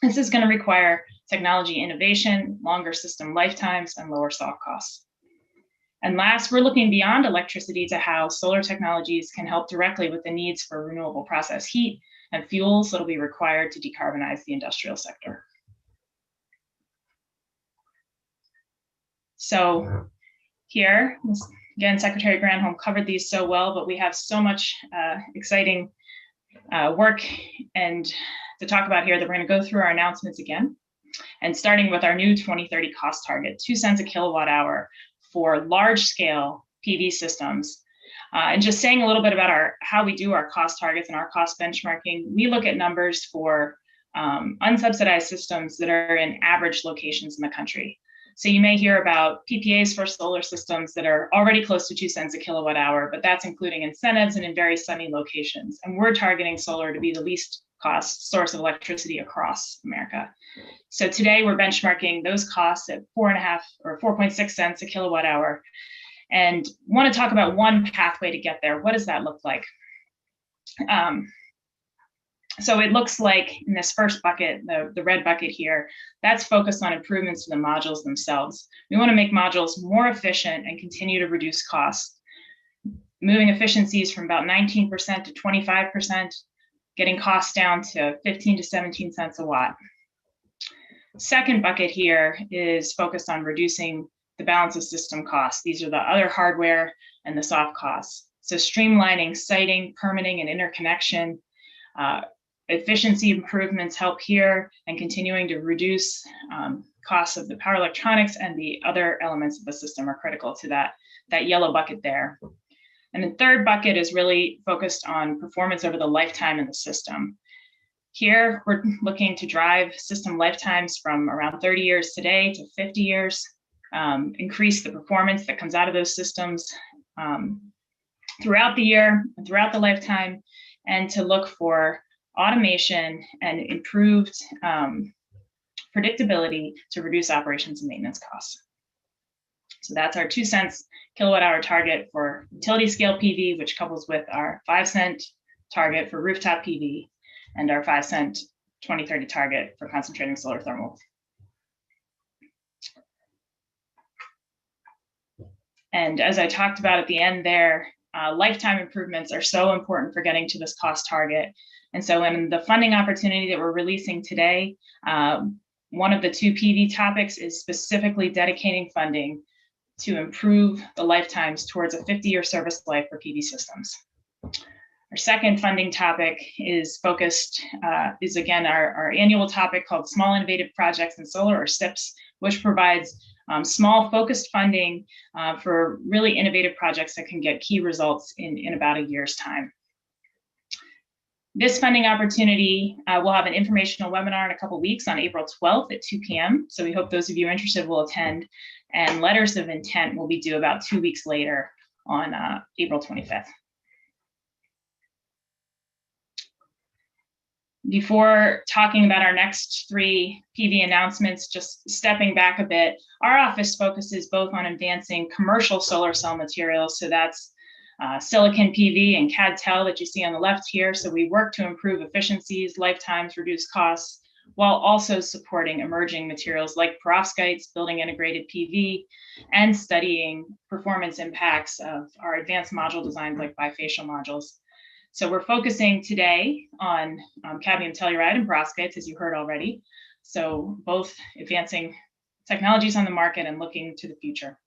Speaker 2: This is going to require technology innovation, longer system lifetimes, and lower soft costs. And last, we're looking beyond electricity to how solar technologies can help directly with the needs for renewable process heat and fuels that will be required to decarbonize the industrial sector. So here, again, Secretary Granholm covered these so well, but we have so much exciting work and to talk about here that we're going to go through our announcements again. And starting with our new 2030 cost target, 2 cents a kilowatt hour for large scale PV systems. And just saying a little bit about how we do our cost targets and our cost benchmarking, we look at numbers for unsubsidized systems that are in average locations in the country. So you may hear about PPAs for solar systems that are already close to 2 cents a kilowatt hour, but that's including incentives and in very sunny locations. And we're targeting solar to be the least cost source of electricity across America. So today we're benchmarking those costs at 4.5 or 4.6 cents a kilowatt hour, and want to talk about one pathway to get there. What does that look like? So it looks like in this first bucket, the red bucket here, that's focused on improvements to the modules themselves. We want to make modules more efficient and continue to reduce costs, moving efficiencies from about 19% to 25%, getting costs down to 15 to 17 cents a watt. Second bucket here is focused on reducing the balance of system costs. These are the other hardware and the soft costs. So streamlining siting, permitting, and interconnection. Efficiency improvements help here, and continuing to reduce costs of the power electronics and the other elements of the system are critical to that yellow bucket there. And the third bucket is really focused on performance over the lifetime of the system. Here, we're looking to drive system lifetimes from around 30 years today to 50 years, increase the performance that comes out of those systems throughout the year and throughout the lifetime, and to look for automation and improved predictability to reduce operations and maintenance costs. So that's our 2 cents kilowatt hour target for utility scale PV, which couples with our 5 cent target for rooftop PV and our 5 cent 2030 target for concentrating solar thermal. And as I talked about at the end there, lifetime improvements are so important for getting to this cost target. And so in the funding opportunity that we're releasing today, one of the two PV topics is specifically dedicating funding to improve the lifetimes towards a 50-year service life for PV systems. Our second funding topic is focused, is again our annual topic called Small Innovative Projects in Solar, or SIPs, which provides small focused funding for really innovative projects that can get key results in about a year's time. This funding opportunity will have an informational webinar in a couple weeks on April 12th at 2 p.m. So we hope those of you interested will attend, and letters of intent will be due about 2 weeks later on April 25th. Before talking about our next 3 PV announcements, just stepping back a bit, our office focuses both on advancing commercial solar cell materials, so that's silicon PV and CadTel that you see on the left here. So we work to improve efficiencies, lifetimes, reduce costs, while also supporting emerging materials like Perovskites, building integrated PV, and studying performance impacts of our advanced module designs like bifacial modules. So we're focusing today on cadmium telluride and Perovskites, as you heard already. So both advancing technologies on the market and looking to the future.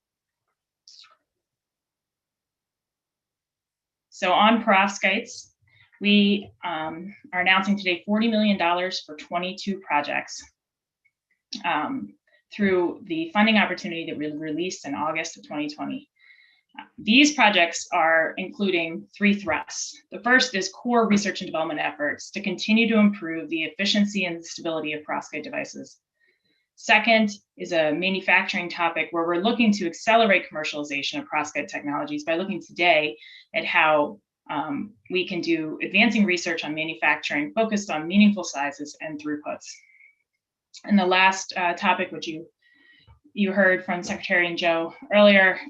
Speaker 2: So on Perovskites, we are announcing today $40 million for 22 projects through the funding opportunity that we released in August of 2020. These projects are including 3 thrusts. The first is core research and development efforts to continue to improve the efficiency and stability of perovskite devices. Second is a manufacturing topic where we're looking to accelerate commercialization of perovskite technologies by looking today at how we can do advancing research on manufacturing focused on meaningful sizes and throughputs. And the last topic, which you heard from Secretary and Joe earlier,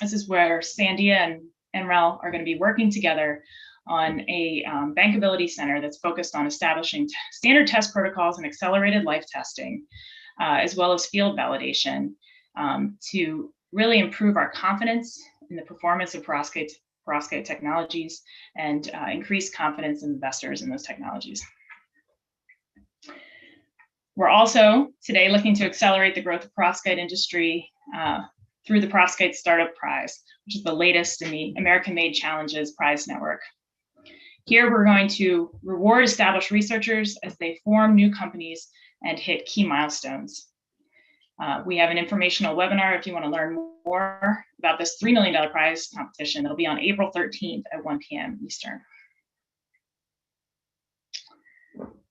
Speaker 2: this is where Sandia and NREL are going to be working together on a bankability center that's focused on establishing standard test protocols and accelerated life testing, as well as field validation, to really improve our confidence in the performance of perovskite technologies and increase confidence in investors in those technologies. We're also today looking to accelerate the growth of perovskite industry through the Perovskite Startup Prize, which is the latest in the American Made Challenges Prize Network. Here, we're going to reward established researchers as they form new companies and hit key milestones. We have an informational webinar if you want to learn more about this $3 million prize competition. It'll be on April 13th at 1 p.m. Eastern.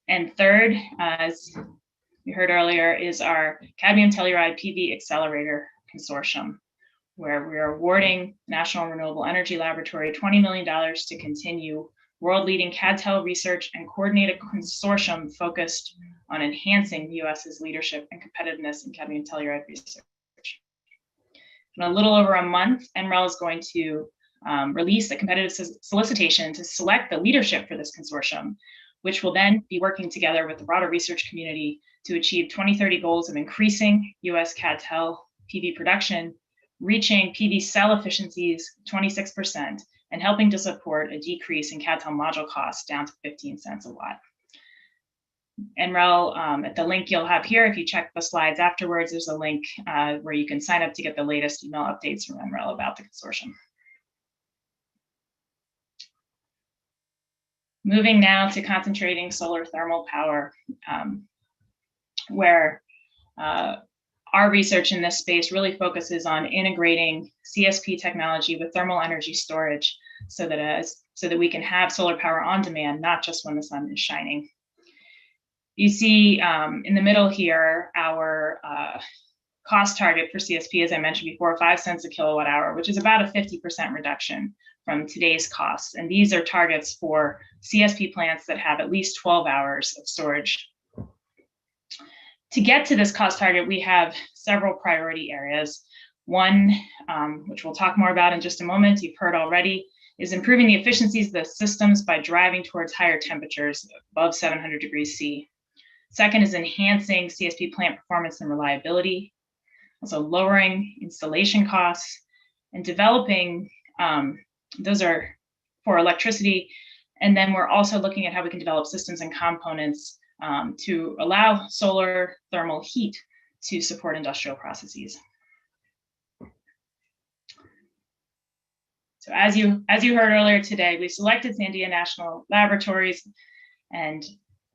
Speaker 2: And third, as we heard earlier, is our Cadmium Telluride PV Accelerator Consortium, where we are awarding National Renewable Energy Laboratory $20 million to continue world-leading CadTel research and coordinate a consortium focused on enhancing the U.S.'s leadership and competitiveness in cadmium telluride research. In a little over a month, NREL is going to release a competitive solicitation to select the leadership for this consortium, which will then be working together with the broader research community to achieve 2030 goals of increasing U.S. CadTel PV production, reaching PV cell efficiencies 26%, and helping to support a decrease in CadTel module costs down to 15 cents a watt. NREL, at the link you'll have here, if you check the slides afterwards, there's a link where you can sign up to get the latest email updates from NREL about the consortium. Moving now to concentrating solar thermal power, where our research in this space really focuses on integrating CSP technology with thermal energy storage so that we can have solar power on demand, not just when the sun is shining. You see in the middle here, our cost target for CSP, as I mentioned before, 5 cents a kilowatt hour, which is about a 50% reduction from today's costs. And these are targets for CSP plants that have at least 12 hours of storage. To get to this cost target, we have several priority areas. One, which we'll talk more about in just a moment, you've heard already, is improving the efficiencies of the systems by driving towards higher temperatures above 700 degrees C. Second is enhancing CSP plant performance and reliability, also lowering installation costs, and developing, those are for electricity. And then we're also looking at how we can develop systems and components to allow solar thermal heat to support industrial processes. So as you heard earlier today, we selected Sandia National Laboratories and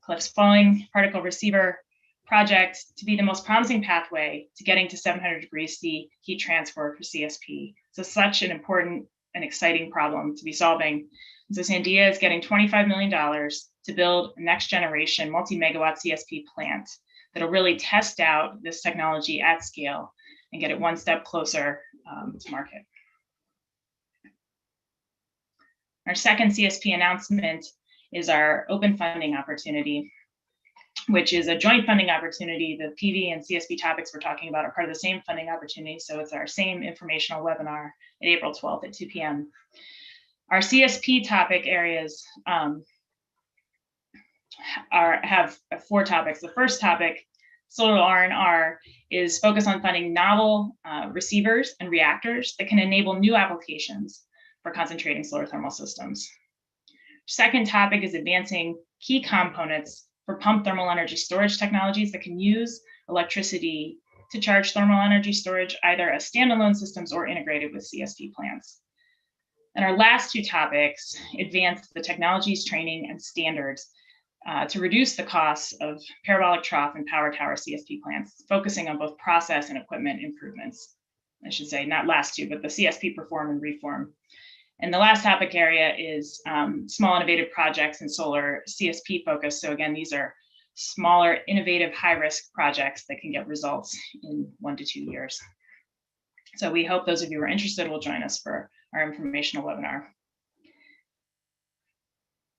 Speaker 2: Cliffs Falling Particle Receiver project to be the most promising pathway to getting to 700 degrees C heat transfer for CSP. So such an important and exciting problem to be solving. And so Sandia is getting $25 million to build a next generation multi-megawatt CSP plant that'll really test out this technology at scale and get it one step closer to market. Our second CSP announcement is our open funding opportunity, which is a joint funding opportunity. The PV and CSP topics we're talking about are part of the same funding opportunity, so it's our same informational webinar at April 12th at 2 p.m. Our CSP topic areas have 4 topics. The first topic, solar R&R, is focused on funding novel receivers and reactors that can enable new applications for concentrating solar thermal systems. Second topic is advancing key components for pumped thermal energy storage technologies that can use electricity to charge thermal energy storage either as standalone systems or integrated with CSP plants. And our last 2 topics advance the technologies, training, and standards to reduce the costs of parabolic trough and power tower CSP plants, focusing on both process and equipment improvements. I should say, not last 2, but the CSP perform and reform. And the last topic area is small innovative projects in solar CSP focus. So again, these are smaller, innovative, high-risk projects that can get results in 1 to 2 years. So we hope those of you who are interested will join us for our informational webinar.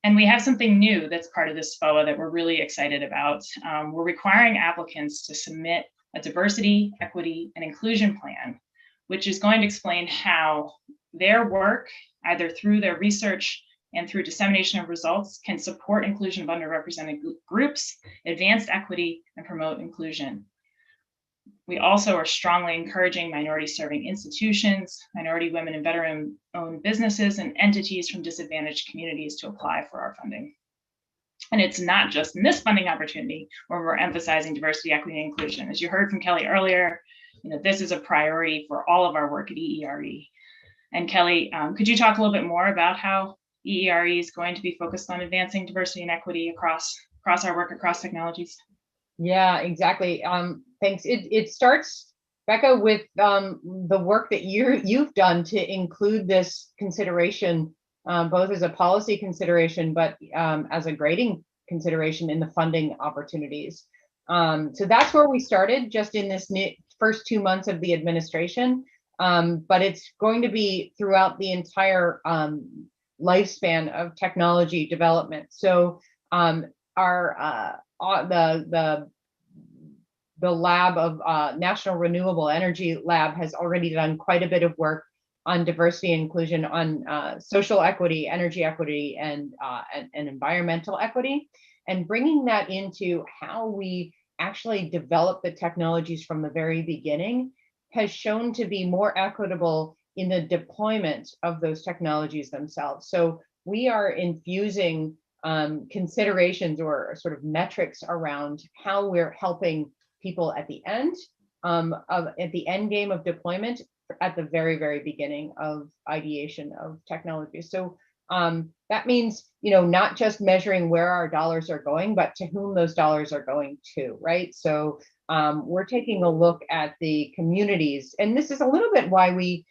Speaker 2: And we have something new that's part of this FOA that we're really excited about. We're requiring applicants to submit a diversity, equity, and inclusion plan, which is going to explain how their work, either through their research and through dissemination of results, can support inclusion of underrepresented groups, advance equity, and promote inclusion. We also are strongly encouraging minority-serving institutions, minority, women, and veteran-owned businesses, and entities from disadvantaged communities to apply for our funding. And it's not just in this funding opportunity where we're emphasizing diversity, equity, and inclusion. As you heard from Kelly earlier, this is a priority for all of our work at EERE. And Kelly, could you talk a little bit more about how EERE is going to be focused on advancing diversity and equity across our work across technologies?
Speaker 9: Yeah, exactly. Thanks. It starts, Becca, with the work that you've done to include this consideration, both as a policy consideration, but as a grading consideration in the funding opportunities. So that's where we started, just in this first 2 months of the administration. But it's going to be throughout the entire lifespan of technology development. So the lab of National Renewable Energy Lab has already done quite a bit of work on diversity and inclusion, on social equity, energy equity, and environmental equity, and bringing that into how we actually develop the technologies from the very beginning has shown to be more equitable in the deployment of those technologies themselves. So we are infusing considerations or sort of metrics around how we're helping people at the end at the end game of deployment, at the very, very beginning of ideation of technology. So that means, not just measuring where our dollars are going, but to whom those dollars are going to, right? So we're taking a look at the communities, and this is a little bit why we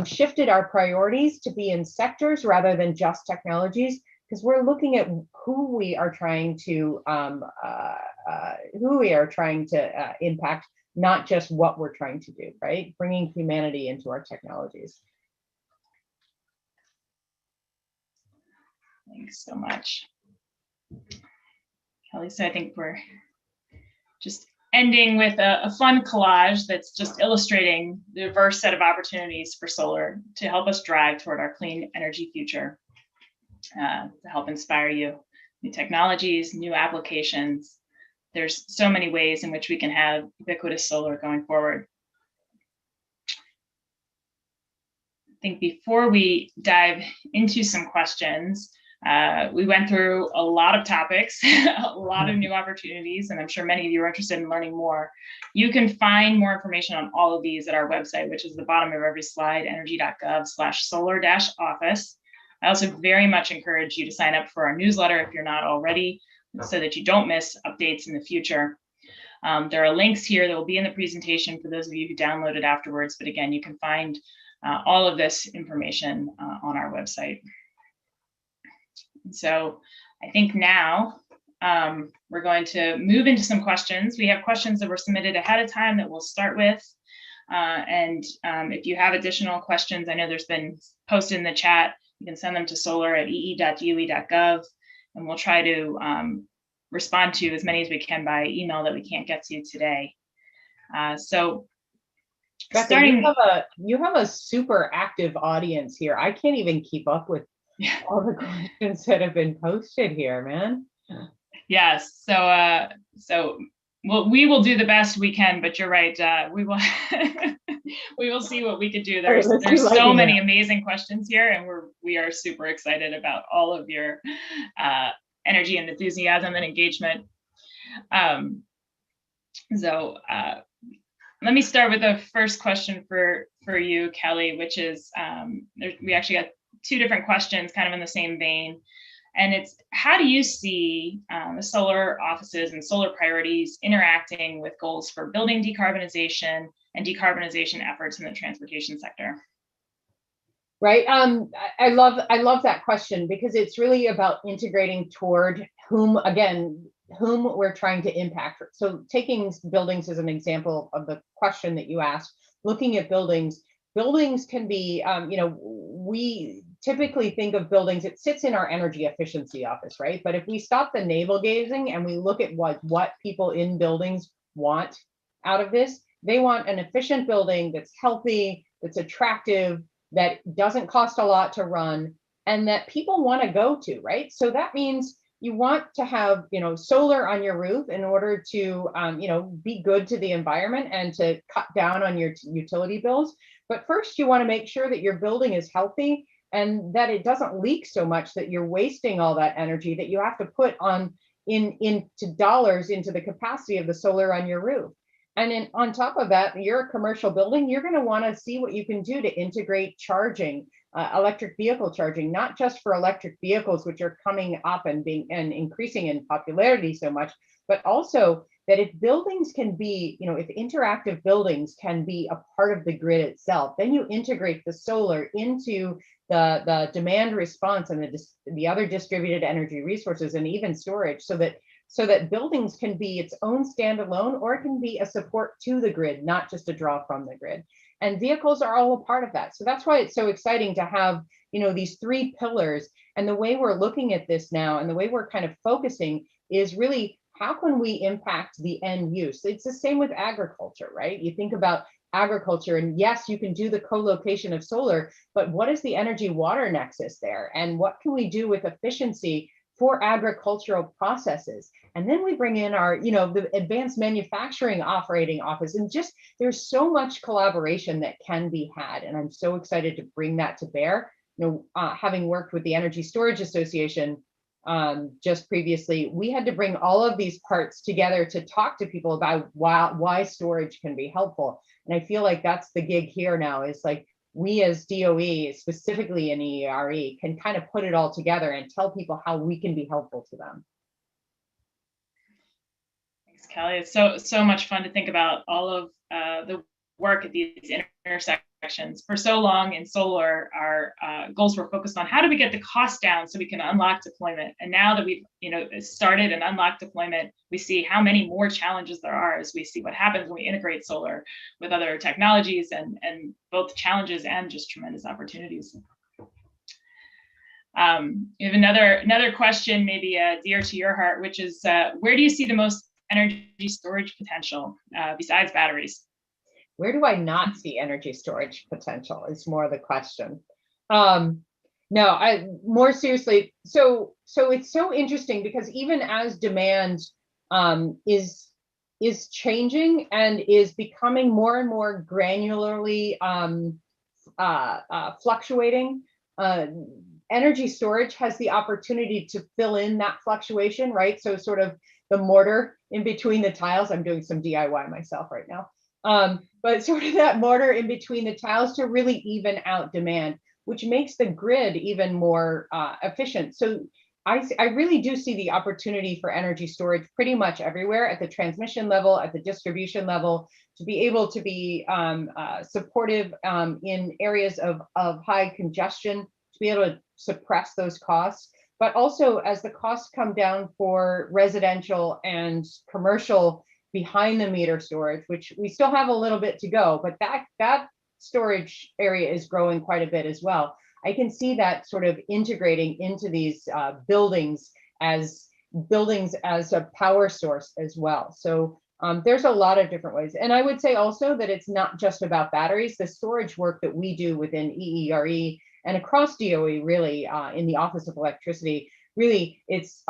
Speaker 9: shifted our priorities to be in sectors rather than just technologies, because we're looking at who we are trying to impact, not just what we're trying to do, right? Bringing humanity into our technologies.
Speaker 2: Thanks so much, Kelly. So I think we're just ending with a fun collage that's just illustrating the diverse set of opportunities for solar to help us drive toward our clean energy future, to help inspire you. New technologies, new applications. There's so many ways in which we can have ubiquitous solar going forward. I think before we dive into some questions, We went through a lot of topics, a lot of new opportunities, and I'm sure many of you are interested in learning more. You can find more information on all of these at our website, which is the bottom of every slide, energy.gov/solar-office. I also very much encourage you to sign up for our newsletter if you're not already, so that you don't miss updates in the future. There are links here that will be in the presentation for those of you who download it afterwards, but again, you can find all of this information on our website. So I think now we're going to move into some questions. We have questions that were submitted ahead of time that we'll start with. If you have additional questions, I know there's been posted in the chat, you can send them to solar@ee.doe.gov, and we'll try to respond to as many as we can by email that we can't get to today. So
Speaker 9: Becca,
Speaker 2: starting,
Speaker 9: you have a super active audience here. I can't even keep up with all the questions that have been posted here, man.
Speaker 2: Yes. So we will do the best we can, but you're right. We will we will see what we could do. There's so many amazing questions here, and we are super excited about all of your energy and enthusiasm and engagement. Let me start with the first question for you, Kelly, which is we actually got two different questions kind of in the same vein. And it's, how do you see the solar offices and solar priorities interacting with goals for building decarbonization and decarbonization efforts in the transportation sector?
Speaker 9: Right. I love that question, because it's really about integrating toward whom we're trying to impact. So taking buildings as an example of the question that you asked, looking at buildings can be, we typically think of buildings, it sits in our energy efficiency office, right? But if we stop the navel gazing and we look at what people in buildings want out of this, they want an efficient building that's healthy, that's attractive, that doesn't cost a lot to run, and that people want to go to, right? So that means you want to have, solar on your roof in order to, be good to the environment and to cut down on your utility bills. But first, you want to make sure that your building is healthy and that it doesn't leak so much that you're wasting all that energy that you have to put into dollars into the capacity of the solar on your roof. And then on top of that, you're a commercial building, you're going to want to see what you can do to integrate charging, electric vehicle charging, not just for electric vehicles, which are coming up and increasing in popularity so much, but also that if buildings can be, if interactive buildings can be a part of the grid itself, then you integrate the solar into the demand response and the other distributed energy resources and even storage, so that buildings can be its own standalone, or it can be a support to the grid, not just a draw from the grid. And vehicles are all a part of that. So that's why it's so exciting to have, these three pillars. And the way we're looking at this now and the way we're kind of focusing is really, how can we impact the end use? It's the same with agriculture, right? You think about agriculture, and yes, you can do the co-location of solar, but what is the energy water nexus there? And what can we do with efficiency for agricultural processes? And then we bring in our, the advanced manufacturing operating office, and just, there's so much collaboration that can be had. And I'm so excited to bring that to bear. Having worked with the Energy Storage Association just previously, we had to bring all of these parts together to talk to people about why storage can be helpful. And I feel like that's the gig here now, is like, we as DOE, specifically in EERE, can kind of put it all together and tell people how we can be helpful to them.
Speaker 2: Thanks, Kelly. It's so much fun to think about all of the work at these intersections. For so long in solar, our goals were focused on how do we get the cost down so we can unlock deployment. And now that we've started and unlocked deployment, we see how many more challenges there are as we see what happens when we integrate solar with other technologies, and both challenges and just tremendous opportunities. We have another question, maybe dear to your heart, which is where do you see the most energy storage potential besides batteries?
Speaker 9: Where do I not see energy storage potential is more the question. No, more seriously. So it's so interesting, because even as demand is changing and is becoming more and more granularly fluctuating, Energy storage has the opportunity to fill in that fluctuation, right? So sort of the mortar in between the tiles. I'm doing some DIY myself right now. But sort of that mortar in between the tiles to really even out demand, which makes the grid even more efficient. So I really do see the opportunity for energy storage pretty much everywhere, at the transmission level, at the distribution level, to be able to be supportive in areas of high congestion, to be able to suppress those costs, but also as the costs come down for residential and commercial behind the meter storage, which we still have a little bit to go, but that storage area is growing quite a bit as well. I can see that sort of integrating into these buildings as a power source as well. So there's a lot of different ways. And I would say also that it's not just about batteries. The storage work that we do within EERE and across DOE, really, in the Office of Electricity, really, it's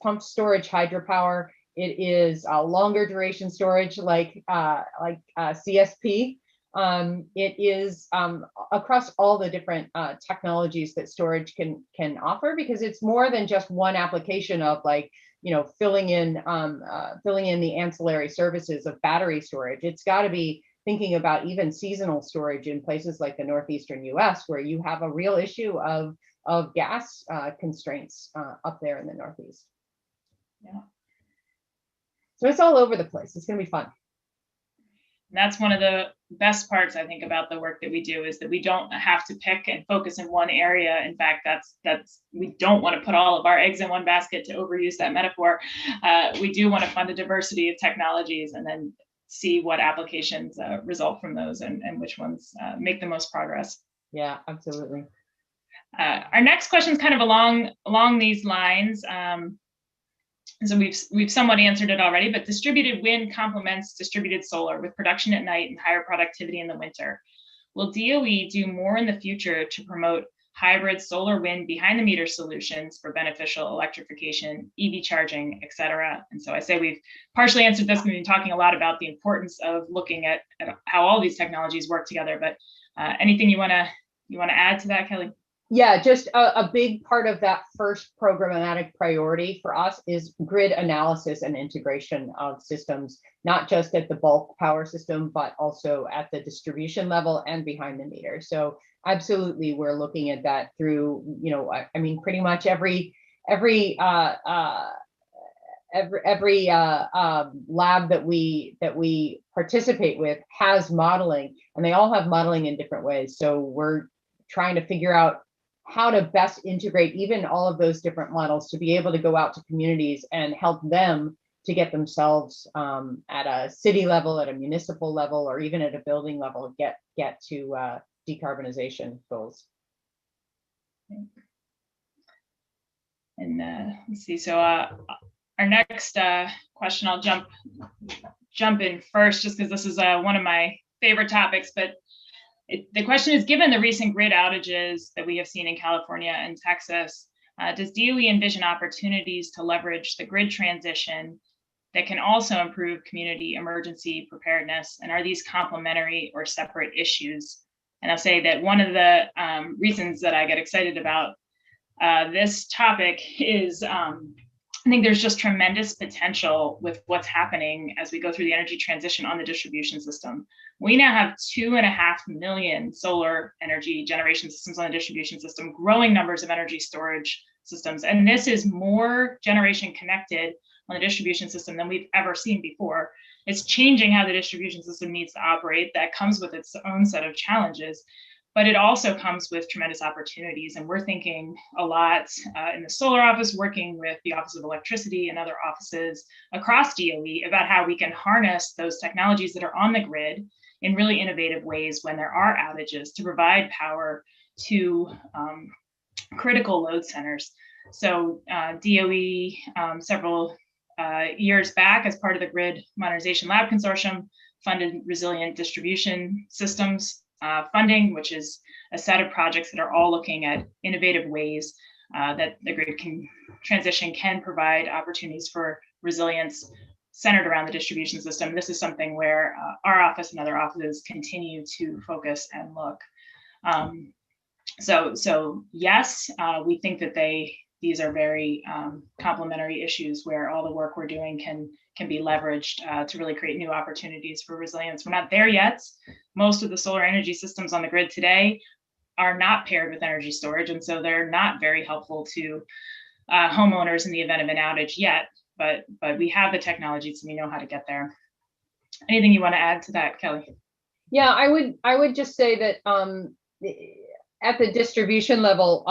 Speaker 9: pumped storage hydropower. It is longer duration storage like CSP. It is across all the different technologies that storage can offer, because it's more than just one application of, like, you know, filling in the ancillary services of battery storage. It's got to be thinking about even seasonal storage in places like the northeastern US, where you have a real issue of gas constraints up there in the Northeast.
Speaker 2: Yeah.
Speaker 9: So it's all over the place. It's going to be fun.
Speaker 2: That's one of the best parts, I think, about the work that we do, is that we don't have to pick and focus in one area. In fact, we don't want to put all of our eggs in one basket, to overuse that metaphor. We do want to fund a diversity of technologies and then see what applications result from those, and which ones make the most progress.
Speaker 9: Yeah, absolutely.
Speaker 2: Our next question is kind of along these lines. So we've somewhat answered it already, but distributed wind complements distributed solar with production at night and higher productivity in the winter. Will DOE do more in the future to promote hybrid solar wind behind the meter solutions for beneficial electrification, EV charging, et cetera? And so I say we've partially answered this. We've been talking a lot about the importance of looking at how all these technologies work together, but anything you want to add to that, Kelly?
Speaker 9: Yeah, just a big part of that first programmatic priority for us is grid analysis and integration of systems, not just at the bulk power system, but also at the distribution level and behind the meter. So absolutely, we're looking at that through, you know, I mean, pretty much every lab that we participate with has modeling, and they all have modeling in different ways. So we're trying to figure out how to best integrate even all of those different models to be able to go out to communities and help them to get themselves at a city level, at a municipal level, or even at a building level, get to decarbonization goals.
Speaker 2: And let's see. So our next question, I'll jump in first, just because this is one of my favorite topics. But the question is, given the recent grid outages that we have seen in California and Texas, does DOE envision opportunities to leverage the grid transition that can also improve community emergency preparedness? And are these complementary or separate issues? And I'll say that one of the reasons that I get excited about this topic is I think there's just tremendous potential with what's happening as we go through the energy transition on the distribution system. We now have 2.5 million solar energy generation systems on the distribution system, growing numbers of energy storage systems. And this is more generation connected on the distribution system than we've ever seen before. It's changing how the distribution system needs to operate. That comes with its own set of challenges, but it also comes with tremendous opportunities. And we're thinking a lot in the solar office, working with the Office of Electricity and other offices across DOE about how we can harness those technologies that are on the grid in really innovative ways when there are outages to provide power to critical load centers. So DOE several years back, as part of the Grid Modernization Lab Consortium, funded Resilient Distribution Systems funding, which is a set of projects that are all looking at innovative ways that the grid transition can provide opportunities for resilience centered around the distribution system. This is something where our office and other offices continue to focus and look. So yes, we think that these are very complementary issues where all the work we're doing can be leveraged to really create new opportunities for resilience. We're not there yet. Most of the solar energy systems on the grid today are not paired with energy storage, and so they're not very helpful to homeowners in the event of an outage yet. But we have the technology, so we know how to get there. Anything you want to add to that, Kelly?
Speaker 9: Yeah, I would just say that at the distribution level,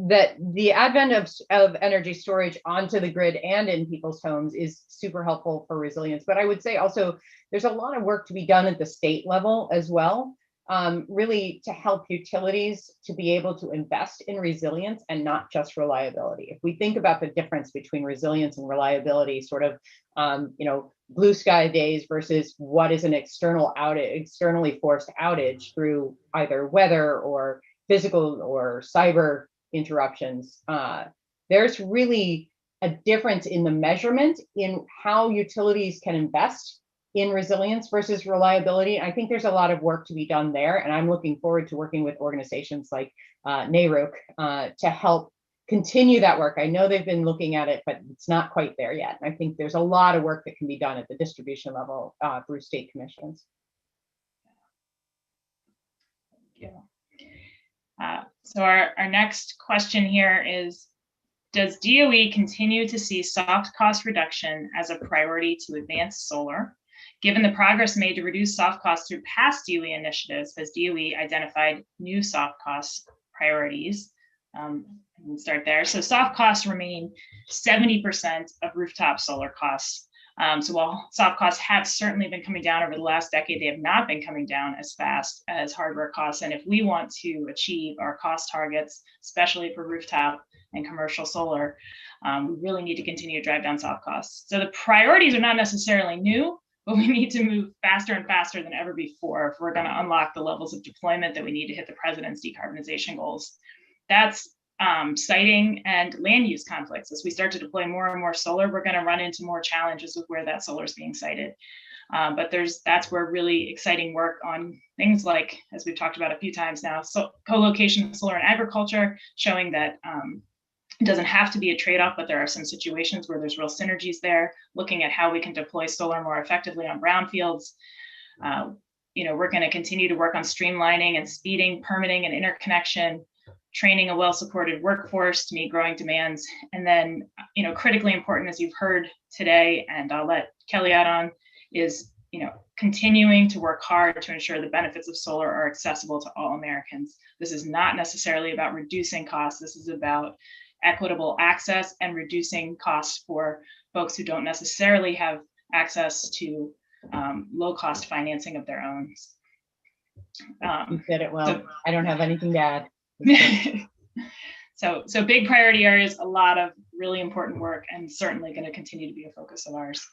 Speaker 9: that the advent of energy storage onto the grid and in people's homes is super helpful for resilience. But I would say also there's a lot of work to be done at the state level as well, really to help utilities to be able to invest in resilience and not just reliability. If we think about the difference between resilience and reliability, sort of, blue sky days versus what is an externally forced outage through either weather or physical or cyber interruptions, there's really a difference in the measurement in how utilities can invest in resilience versus reliability. I think there's a lot of work to be done there, and I'm looking forward to working with organizations like NARUC to help continue that work. I know they've been looking at it, but it's not quite there yet. I think there's a lot of work that can be done at the distribution level through state commissions.
Speaker 2: Thank you. So our next question here is, does DOE continue to see soft cost reduction as a priority to advance solar? Given the progress made to reduce soft costs through past DOE initiatives, has DOE identified new soft cost priorities? We can start there. So soft costs remain 70% of rooftop solar costs. So while soft costs have certainly been coming down over the last decade, they have not been coming down as fast as hardware costs. And if we want to achieve our cost targets, especially for rooftop and commercial solar, we really need to continue to drive down soft costs. So the priorities are not necessarily new, but we need to move faster and faster than ever before if we're going to unlock the levels of deployment that we need to hit the president's decarbonization goals. That's siting and land use conflicts. As we start to deploy more and more solar, we're going to run into more challenges with where that solar is being sited. But that's where really exciting work on things like, as we've talked about a few times now, so co-location of solar and agriculture, showing that it doesn't have to be a trade-off, but there are some situations where there's real synergies there, looking at how we can deploy solar more effectively on brownfields. We're going to continue to work on streamlining and speeding permitting and interconnection, training a well-supported workforce to meet growing demands. And then, critically important, as you've heard today, and I'll let Kelly add on, is, continuing to work hard to ensure the benefits of solar are accessible to all Americans. This is not necessarily about reducing costs. This is about equitable access and reducing costs for folks who don't necessarily have access to low-cost financing of their own.
Speaker 9: You said it well. So, I don't have anything to add.
Speaker 2: So big priority areas, a lot of really important work, and certainly going to continue to be a focus of ours.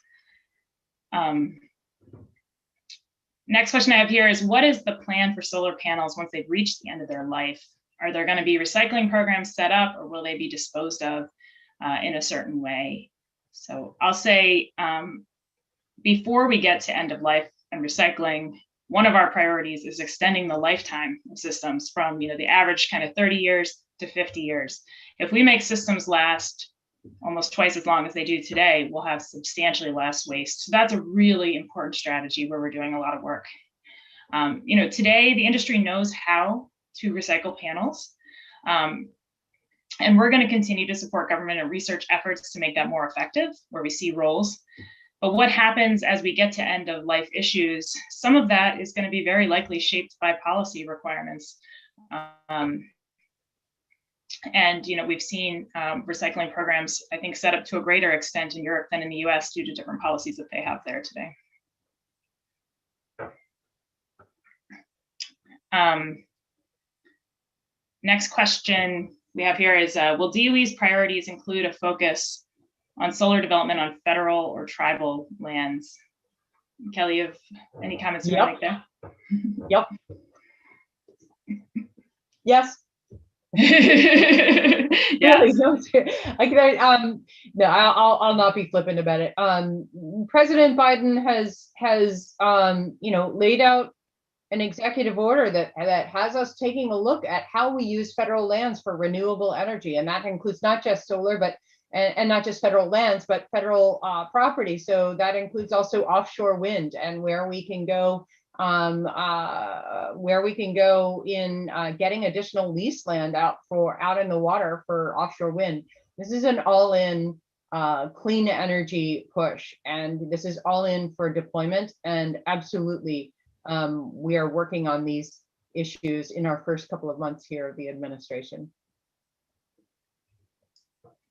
Speaker 2: Next question I have here is, what is the plan for solar panels once they've reached the end of their life? Are there going to be recycling programs set up, or will they be disposed of in a certain way? So I'll say, before we get to end of life and recycling, one of our priorities is extending the lifetime of systems from the average kind of 30 years to 50 years. If we make systems last almost twice as long as they do today, we'll have substantially less waste. So that's a really important strategy where we're doing a lot of work. Today the industry knows how to recycle panels, and we're going to continue to support government and research efforts to make that more effective where we see roles. But what happens as we get to end of life issues, some of that is going to be very likely shaped by policy requirements. And we've seen recycling programs, I think, set up to a greater extent in Europe than in the US due to different policies that they have there today. Next question we have here is, will DOE's priorities include a focus on solar development on federal or tribal lands? Kelly, you have any comments you want to make there?
Speaker 9: Yep. Yes.
Speaker 2: Yes.
Speaker 9: No, I'll not be flippant about it. President Biden has laid out an executive order that has us taking a look at how we use federal lands for renewable energy, and that includes not just solar, but and not just federal lands, but federal property. So that includes also offshore wind and where we can go in getting additional lease land out in the water for offshore wind. This is an all-in clean energy push, and this is all in for deployment. And absolutely, we are working on these issues in our first couple of months here of the administration.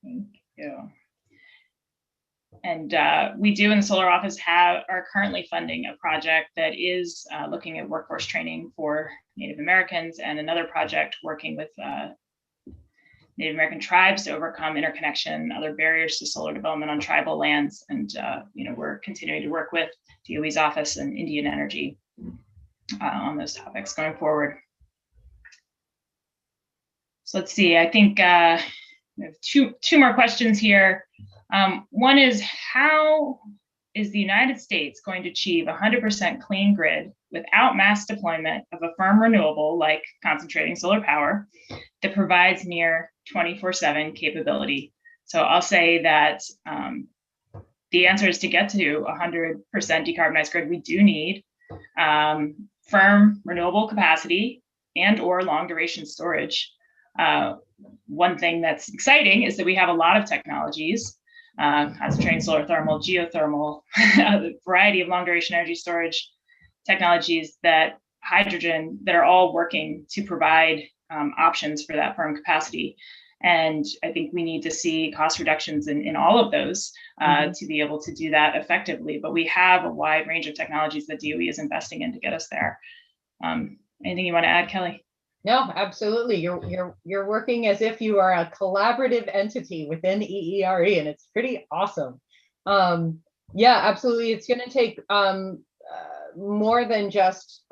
Speaker 2: Thank you. And we do in the solar office are currently funding a project that is looking at workforce training for Native Americans, and another project working with Native American tribes to overcome interconnection and other barriers to solar development on tribal lands. And we're continuing to work with DOE's office and Indian Energy on those topics going forward. So let's see, I think we have two more questions here. One is, how is the United States going to achieve 100% clean grid without mass deployment of a firm renewable like concentrating solar power that provides near 24/7 capability? So I'll say that the answer is, to get to 100% decarbonized grid, we do need firm renewable capacity and or long duration storage. One thing that's exciting is that we have a lot of technologies, concentrating solar thermal, geothermal, a variety of long duration energy storage technologies, hydrogen, that are all working to provide options for that firm capacity. And I think we need to see cost reductions in all of those to be able to do that effectively. But we have a wide range of technologies that DOE is investing in to get us there. Anything you want to add, Kelly?
Speaker 9: No, absolutely. You're working as if you are a collaborative entity within EERE, and it's pretty awesome. Yeah, absolutely. It's going to take more than just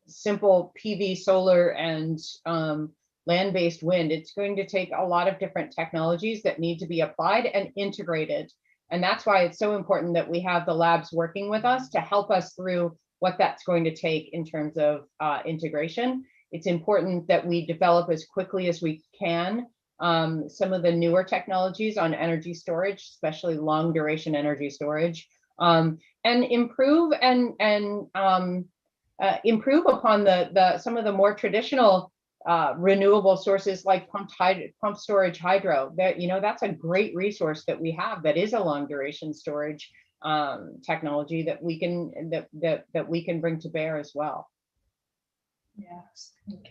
Speaker 9: simple PV, solar, and land-based wind. It's going to take a lot of different technologies that need to be applied and integrated. And that's why it's so important that we have the labs working with us to help us through what that's going to take in terms of integration. It's important that we develop as quickly as we can some of the newer technologies on energy storage, especially long duration energy storage, and improve improve upon some of the more traditional renewable sources like pump storage hydro. That's a great resource that we have that is a long duration storage technology that we can bring to bear as well.
Speaker 2: Yes, thank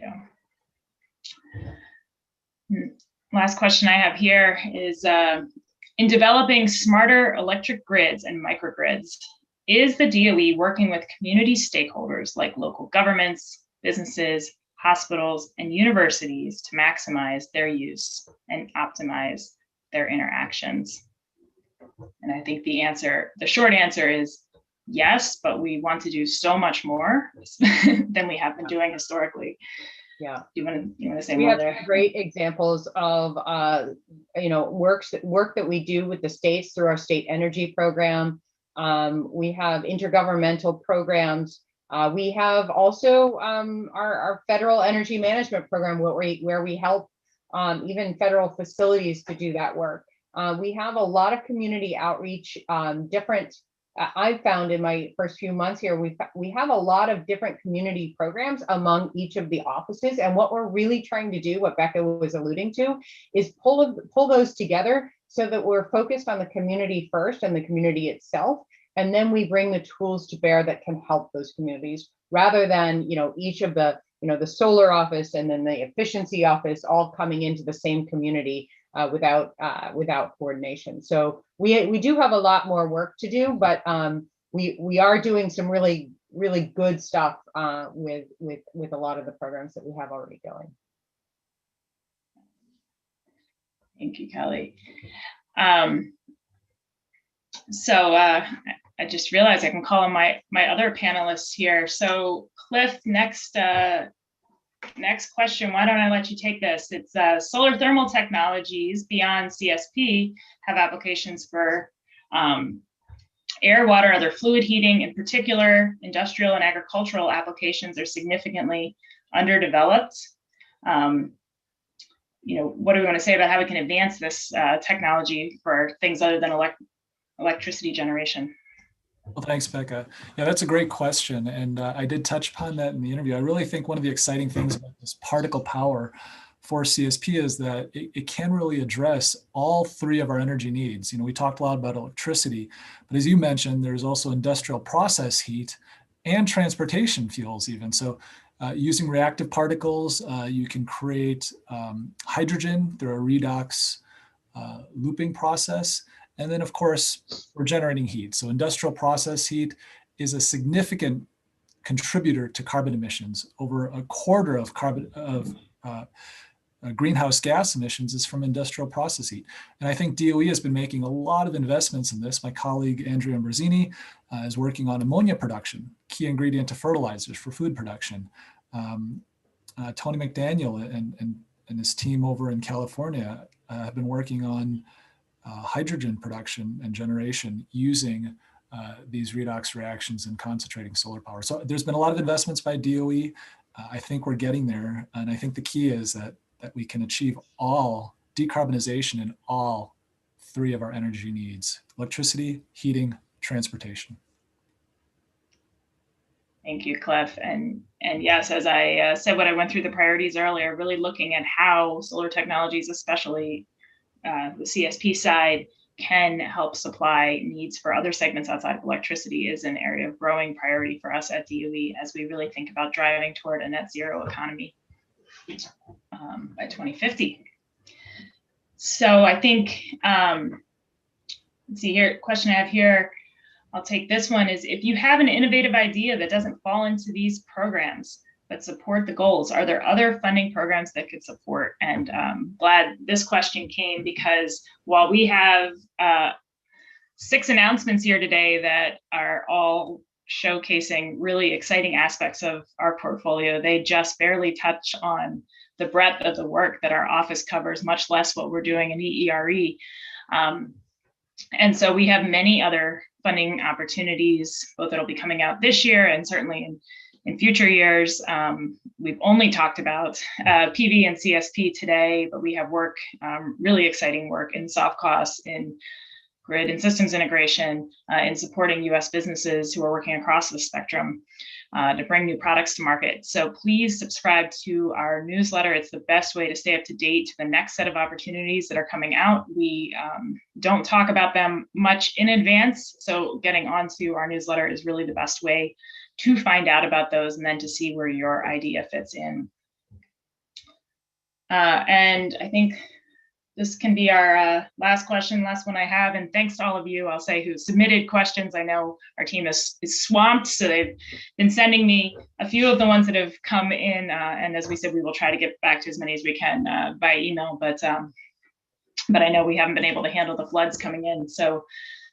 Speaker 2: you. Last question I have here is, in developing smarter electric grids and microgrids, is the DOE working with community stakeholders like local governments, businesses, hospitals, and universities to maximize their use and optimize their interactions? And I think the short answer is yes, but we want to do so much more than we have been doing historically.
Speaker 9: Yeah.
Speaker 2: You want to say
Speaker 9: more? We have
Speaker 2: there?
Speaker 9: Great examples of work that we do with the states through our state energy program. We have intergovernmental programs. We have also our federal energy management program where we help even federal facilities to do that work. We have a lot of community outreach, I've found in my first few months here, we have a lot of different community programs among each of the offices. And what we're really trying to do, what Becca was alluding to, is pull those together so that we're focused on the community first and the community itself. And then we bring the tools to bear that can help those communities, rather than, each of the solar office and then the efficiency office all coming into the same community without coordination. So we do have a lot more work to do, but we are doing some really, really good stuff with a lot of the programs that we have already going.
Speaker 2: Thank you, Kelly. So I just realized I can call on my other panelists here. So Cliff, next question, why don't I let you take this? It's solar thermal technologies beyond CSP have applications for Air, water, and other fluid heating, in particular, industrial and agricultural applications are significantly underdeveloped. What do we want to say about how we can advance this technology for things other than electricity generation?
Speaker 8: Well, thanks, Becca. Yeah, that's a great question. And I did touch upon that in the interview. I really think one of the exciting things about this particle power for CSP is that it can really address all three of our energy needs. We talked a lot about electricity, but as you mentioned, there's also industrial process heat and transportation fuels even. So using reactive particles, you can create hydrogen through a redox looping process. And then, of course, we're generating heat. So industrial process heat is a significant contributor to carbon emissions. Over a quarter of greenhouse gas emissions is from industrial process heat. And I think DOE has been making a lot of investments in this. My colleague, Andrea Ambrosini, is working on ammonia production, key ingredient to fertilizers for food production. Tony McDaniel and his team over in California have been working on hydrogen production and generation using these redox reactions and concentrating solar power. So there's been a lot of investments by DOE. I think we're getting there. And I think the key is that we can achieve all decarbonization in all three of our energy needs: electricity, heating, transportation.
Speaker 2: Thank you, Cliff. And yes, as I said when I went through the priorities earlier, really looking at how solar technologies, especially the CSP side, can help supply needs for other segments outside of electricity is an area of growing priority for us at DOE as we really think about driving toward a net zero economy by 2050. So I think, let's see here, question I have here, I'll take this one, is if you have an innovative idea that doesn't fall into these programs, but support the goals, are there other funding programs that could support? And glad this question came because while we have 6 announcements here today that are all showcasing really exciting aspects of our portfolio, they just barely touch on the breadth of the work that our office covers, much less what we're doing in EERE. And so we have many other funding opportunities, both that'll be coming out this year and certainly in future years. We've only talked about PV and CSP today, but we have work, really exciting work in soft costs, in grid and systems integration, in supporting US businesses who are working across the spectrum to bring new products to market. So please subscribe to our newsletter. It's the best way to stay up to date to the next set of opportunities that are coming out. We don't talk about them much in advance, so getting onto our newsletter is really the best way to find out about those and then to see where your idea fits in. And I think this can be our last question, last one I have. And thanks to all of you, I'll say, who submitted questions. I know our team is swamped, so they've been sending me a few of the ones that have come in. And as we said, we will try to get back to as many as we can by email. But I know we haven't been able to handle the floods coming in. So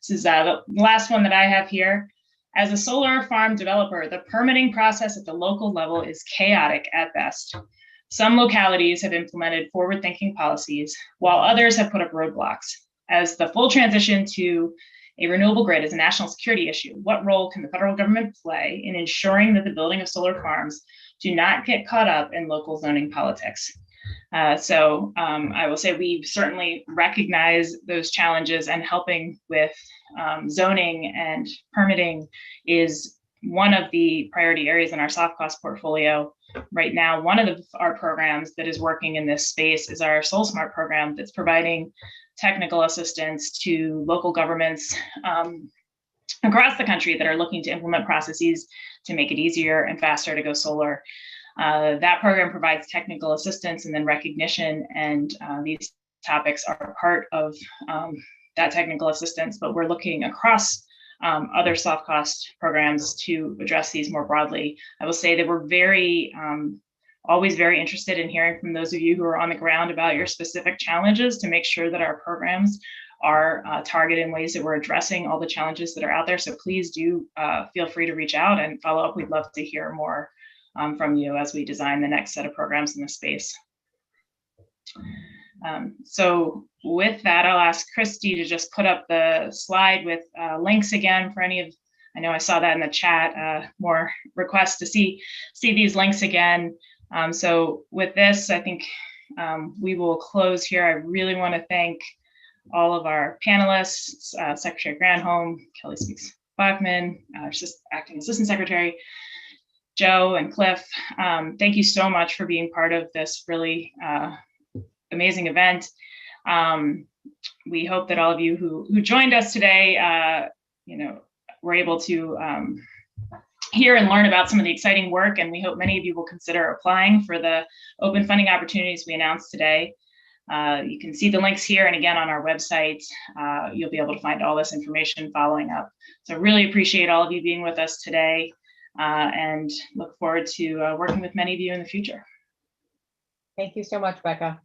Speaker 2: this is the last one that I have here. As a solar farm developer, the permitting process at the local level is chaotic at best. Some localities have implemented forward-thinking policies, while others have put up roadblocks. As the full transition to a renewable grid is a national security issue, what role can the federal government play in ensuring that the building of solar farms do not get caught up in local zoning politics? So I will say we certainly recognize those challenges, and helping with zoning and permitting is one of the priority areas in our soft cost portfolio. Right now, one of our programs that is working in this space is our Soul Smart program that's providing technical assistance to local governments across the country that are looking to implement processes to make it easier and faster to go solar. That program provides technical assistance and then recognition, and these topics are part of that technical assistance, but we're looking across other soft cost programs to address these more broadly. I will say that we're always very interested in hearing from those of you who are on the ground about your specific challenges to make sure that our programs are targeted in ways that we're addressing all the challenges that are out there. So please do feel free to reach out and follow up. We'd love to hear more from you as we design the next set of programs in this space. So with that, I'll ask Christy to just put up the slide with links again for any of, I know I saw that in the chat, more requests to see these links again. So with this, I think we will close here. I really want to thank all of our panelists, Secretary Granholm, Kelly Speaks Bachman, Acting Assistant Secretary, Joe and Cliff. Thank you so much for being part of this really amazing event. We hope that all of you who joined us today, were able to hear and learn about some of the exciting work, and we hope many of you will consider applying for the open funding opportunities we announced today. You can see the links here, and again on our website, you'll be able to find all this information following up. So really appreciate all of you being with us today, and look forward to working with many of you in the future.
Speaker 9: Thank you so much, Becca.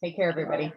Speaker 9: Take care, everybody.